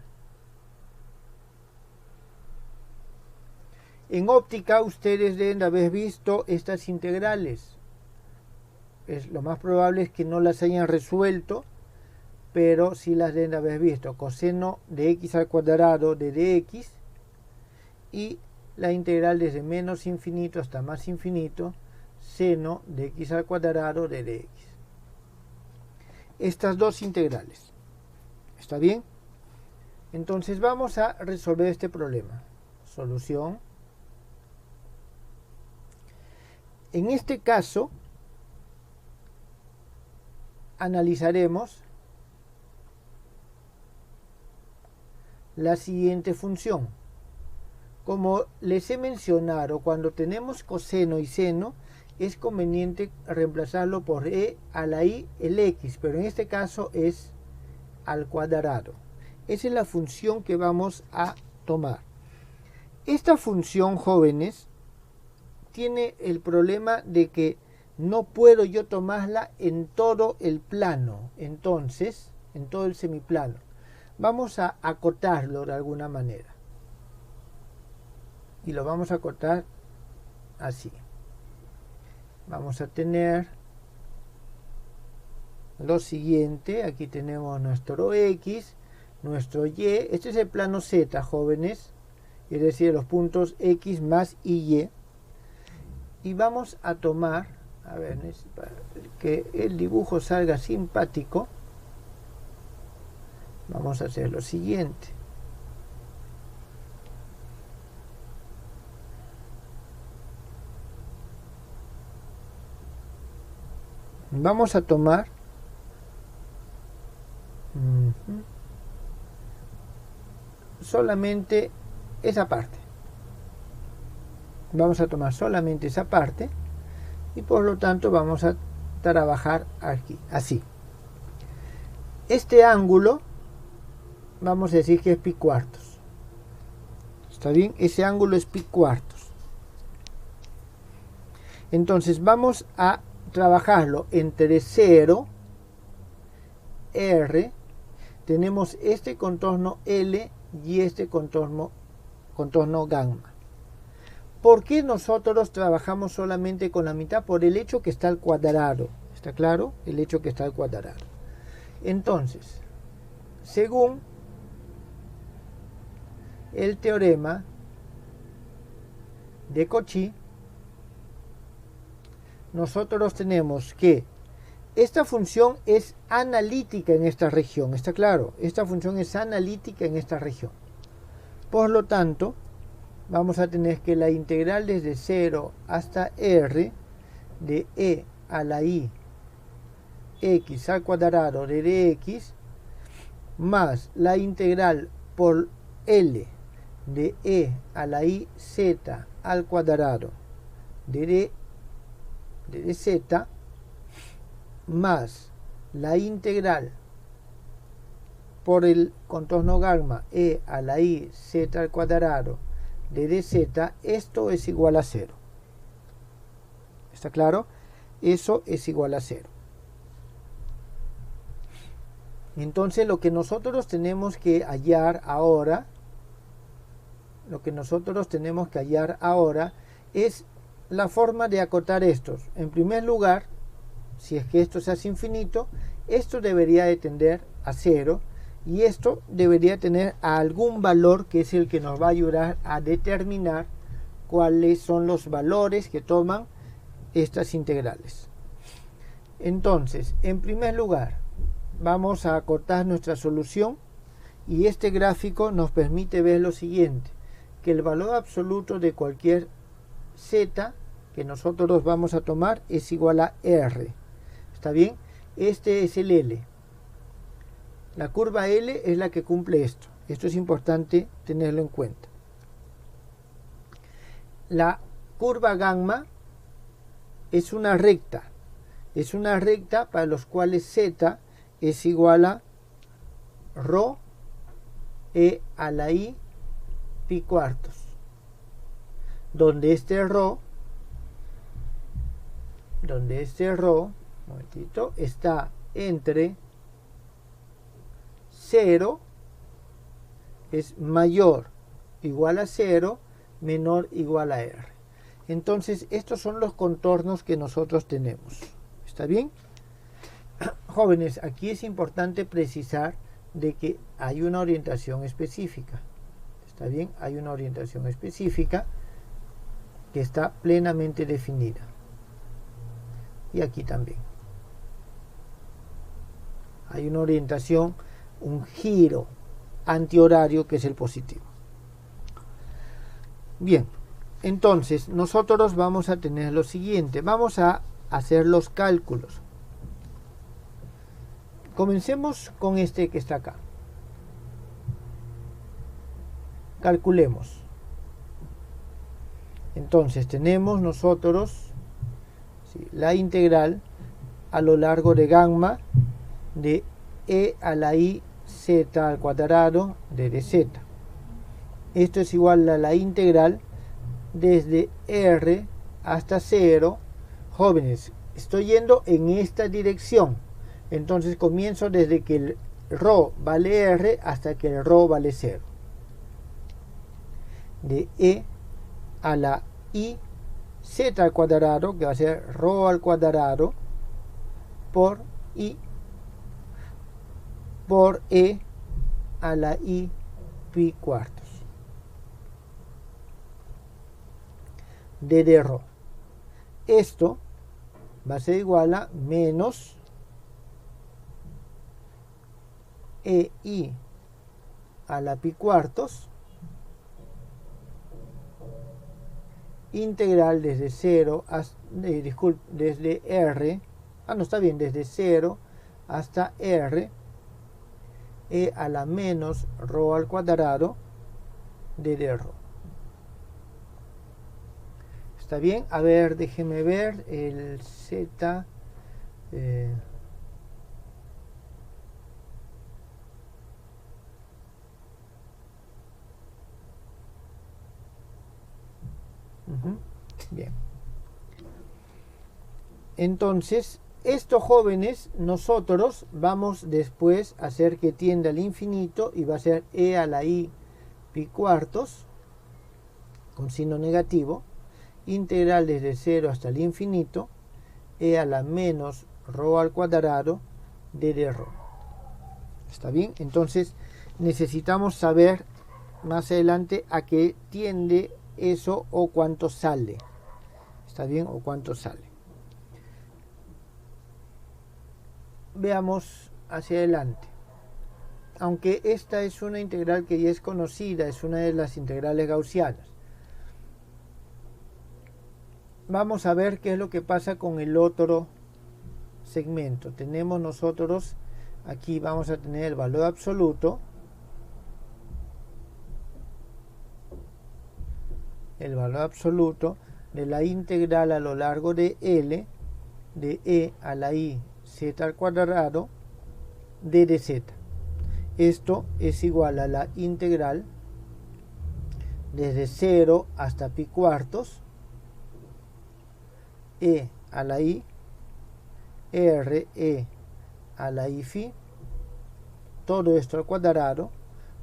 En óptica ustedes deben haber visto estas integrales. Lo más probable es que no las hayan resuelto, pero sí las deben haber visto. Coseno de x al cuadrado de dx y la integral desde menos infinito hasta más infinito, seno de x al cuadrado de dx. Estas dos integrales. ¿Está bien? Entonces vamos a resolver este problema. Solución. En este caso, analizaremos la siguiente función. Como les he mencionado, cuando tenemos coseno y seno, es conveniente reemplazarlo por e a la i el x, pero en este caso es al cuadrado. Esa es la función que vamos a tomar. Esta función, jóvenes, tiene el problema de que no puedo yo tomarla en todo el plano, entonces, en todo el semiplano. Vamos a acotarlo de alguna manera. Y lo vamos a acotar así. Vamos a tener lo siguiente. Aquí tenemos nuestro x, nuestro y. Este es el plano z, jóvenes. Es decir, los puntos x más y. Y vamos a tomar, a ver, para que el dibujo salga simpático, vamos a hacer lo siguiente. Vamos a tomar solamente esa parte. Vamos a tomar solamente esa parte y por lo tanto vamos a trabajar aquí, así. Este ángulo vamos a decir que es pi cuartos. ¿Está bien? Ese ángulo es pi cuartos. Entonces vamos a trabajarlo entre 0, R, tenemos este contorno L y este contorno gamma. ¿Por qué nosotros trabajamos solamente con la mitad? Por el hecho que está al cuadrado. ¿Está claro? El hecho que está al cuadrado. Entonces, según el teorema de Cauchy, nosotros tenemos que esta función es analítica en esta región. ¿Está claro? Esta función es analítica en esta región. Por lo tanto, vamos a tener que la integral desde 0 hasta r de e a la i x al cuadrado de dx más la integral por L de e a la i z al cuadrado de dz más la integral por el contorno gamma e a la i z al cuadrado de dz, esto es igual a 0. ¿Está claro? Eso es igual a 0. Entonces lo que nosotros tenemos que hallar ahora, es la forma de acotar estos. En primer lugar, si es que esto se hace infinito, esto debería de tender a 0 y esto debería tener algún valor que es el que nos va a ayudar a determinar cuáles son los valores que toman estas integrales. Entonces, en primer lugar, vamos a acotar nuestra solución y este gráfico nos permite ver lo siguiente, que el valor absoluto de cualquier z que nosotros vamos a tomar es igual a r. ¿Está bien? Este es el L. La curva L es la que cumple esto. Esto es importante tenerlo en cuenta. La curva gamma es una recta. Es una recta para los cuales z es igual a rho e a la i pi cuartos. Donde este rho un momentito, está entre 0 es mayor igual a 0 menor igual a r. Entonces estos son los contornos que nosotros tenemos. ¿Está bien? Jóvenes, aquí es importante precisar de que hay una orientación específica. ¿Está bien? Hay una orientación específica que está plenamente definida. Y aquí también. Hay una orientación, un giro antihorario que es el positivo. Bien, entonces nosotros vamos a tener lo siguiente. Vamos a hacer los cálculos. Comencemos con este que está acá. Calculemos. Entonces tenemos nosotros la integral a lo largo de gamma de e a la i z al cuadrado de dz. Esto es igual a la integral desde r hasta 0. Jóvenes, estoy yendo en esta dirección. Entonces comienzo desde que el rho vale r hasta que el rho vale 0. De e a la i z al cuadrado, que va a ser rho al cuadrado, por i por e a la i pi cuartos de rho. Esto va a ser igual a menos e i a la pi cuartos integral desde 0 hasta, desde r, desde 0 hasta r e a la menos rho al cuadrado de rho. ¿Está bien? A ver, déjeme ver el z. Bien. Entonces, estos jóvenes, nosotros vamos después a hacer que tienda al infinito y va a ser e a la i pi cuartos con signo negativo, integral desde 0 hasta el infinito, e a la menos rho al cuadrado de rho. ¿Está bien? Entonces necesitamos saber más adelante a qué tiende eso o cuánto sale. ¿Está bien? O cuánto sale. Veamos hacia adelante. Aunque esta es una integral que ya es conocida, es una de las integrales gaussianas. Vamos a ver qué es lo que pasa con el otro segmento. Tenemos nosotros, aquí vamos a tener el valor absoluto. El valor absoluto de la integral a lo largo de L de e a la i z al cuadrado de dz. Esto es igual a la integral desde 0 hasta pi cuartos e a la i r e a la i phi, todo esto al cuadrado,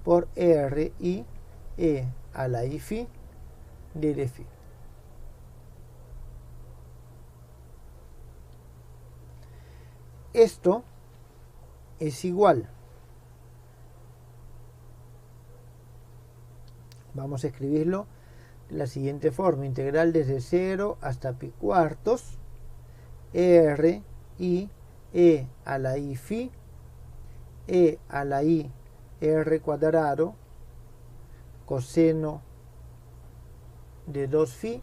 por r i e a la i phi de phi. esto es igual. Vamos a escribirlo de la siguiente forma: integral desde 0 hasta pi cuartos r i e a la i phi e a la i r cuadrado coseno de 2 phi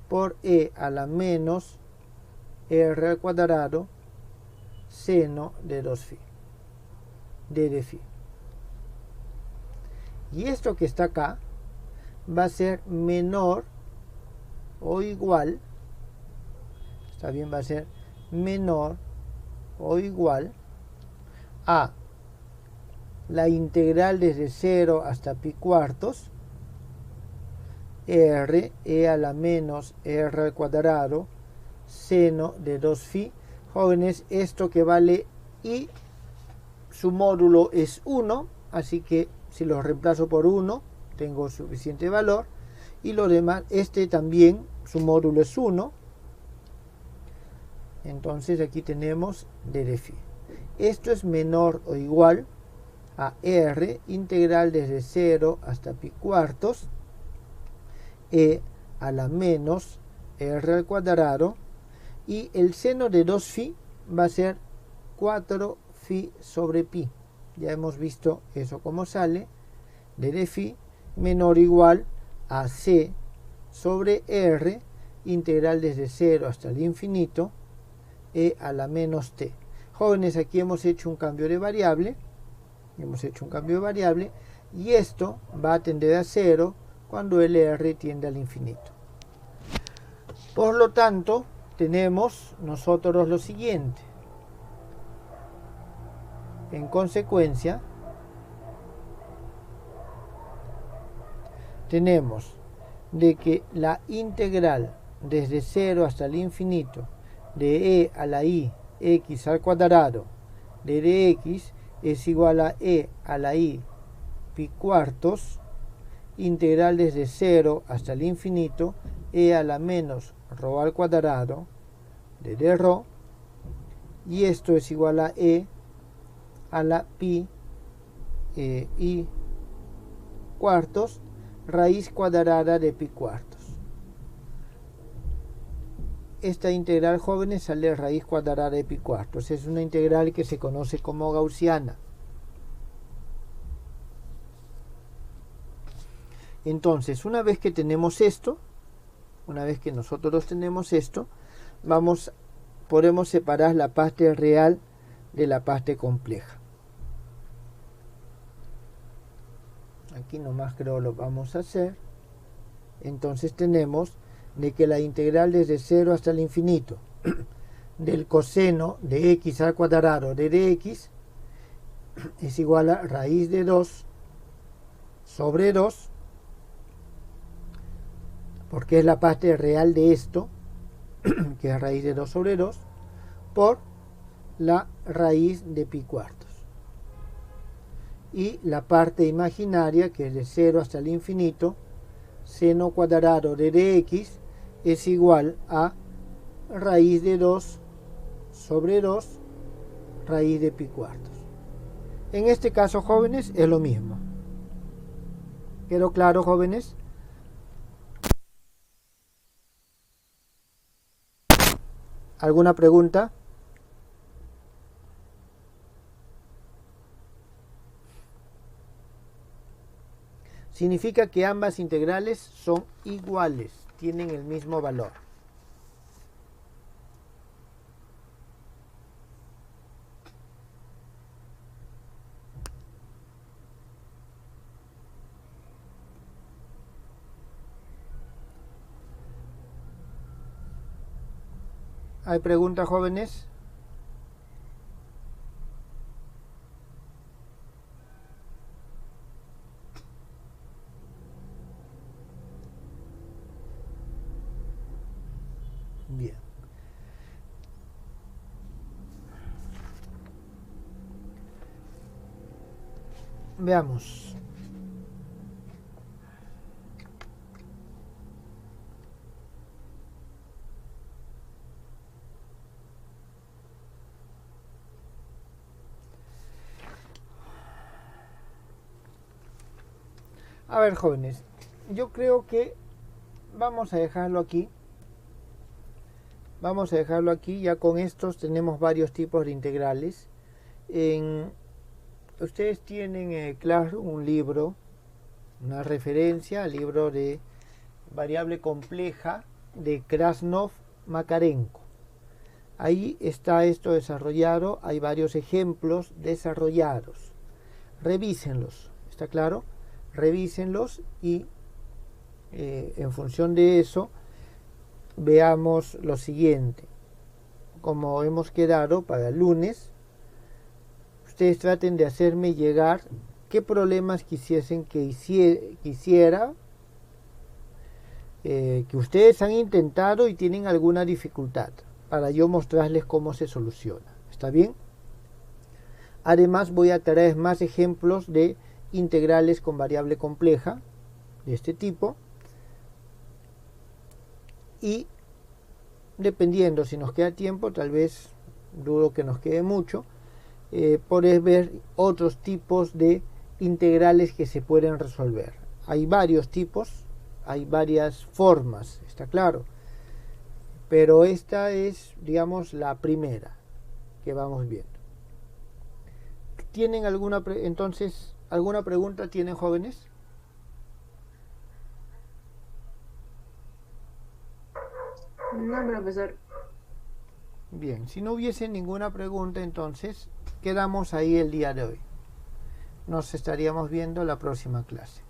por e a la menos r al cuadrado seno de 2 phi d de phi. Y esto que está acá va a ser menor o igual, está bien, va a ser menor o igual a la integral desde 0 hasta pi cuartos r e a la menos r al cuadrado seno de 2 phi. Jóvenes, esto que vale i, su módulo es 1, así que si lo reemplazo por 1 tengo suficiente valor, y lo demás, este también su módulo es 1, entonces aquí tenemos d de phi. Esto es menor o igual a r integral desde 0 hasta pi cuartos e a la menos r al cuadrado, y el seno de 2 phi va a ser 4 phi sobre pi. Ya hemos visto eso como sale. D de phi menor o igual a c sobre r integral desde 0 hasta el infinito e a la menos t. Jóvenes, aquí hemos hecho un cambio de variable. Y esto va a tender a 0 cuando el r tiende al infinito. Por lo tanto, tenemos nosotros lo siguiente. En consecuencia, tenemos de que la integral desde 0 hasta el infinito de e a la i x al cuadrado de dx es igual a e a la i pi cuartos integral desde 0 hasta el infinito e a la menos rho al cuadrado de d rho, y esto es igual a e a la pi i cuartos raíz cuadrada de pi cuartos. Esta integral, jóvenes, sale raíz cuadrada de pi cuartos. Es una integral que se conoce como gaussiana. Entonces, una vez que tenemos esto, una vez que nosotros tenemos esto, podemos separar la parte real de la parte compleja. Aquí nomás creo lo vamos a hacer. Entonces tenemos de que la integral desde 0 hasta el infinito del coseno de x al cuadrado de dx es igual a raíz de 2 sobre 2, porque es la parte real de esto, que es raíz de 2 sobre 2, por la raíz de pi cuartos. Y la parte imaginaria, que es de 0 hasta el infinito, seno cuadrado de dx es igual a raíz de 2 sobre 2 raíz de pi cuartos. En este caso, jóvenes, es lo mismo. ¿Quedó claro, jóvenes? ¿Alguna pregunta? Significa que ambas integrales son iguales, tienen el mismo valor. ¿Hay preguntas, jóvenes? Bien. Veamos. A ver, jóvenes, yo creo que vamos a dejarlo aquí. Vamos a dejarlo aquí. Ya con estos tenemos varios tipos de integrales. Ustedes tienen, claro, un libro, una referencia al libro de variable compleja de Krasnov-Makarenko. Ahí está esto desarrollado. Hay varios ejemplos desarrollados. Revísenlos, ¿está claro? Revísenlos y en función de eso veamos lo siguiente. Como hemos quedado para el lunes, ustedes traten de hacerme llegar qué problemas quisiesen que quisiera, que ustedes han intentado y tienen alguna dificultad, para yo mostrarles cómo se soluciona. ¿Está bien? Además voy a traer más ejemplos de integrales con variable compleja de este tipo, y dependiendo si nos queda tiempo, tal vez dudo que nos quede mucho, podés ver otros tipos de integrales que se pueden resolver. Hay varios tipos, hay varias formas, está claro, pero esta es, digamos, la primera que vamos viendo. ¿Tienen alguna pregunta? ¿Tienen, jóvenes? No, profesor. Bien, si no hubiese ninguna pregunta, entonces quedamos ahí el día de hoy. Nos estaríamos viendo la próxima clase.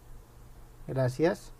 Gracias.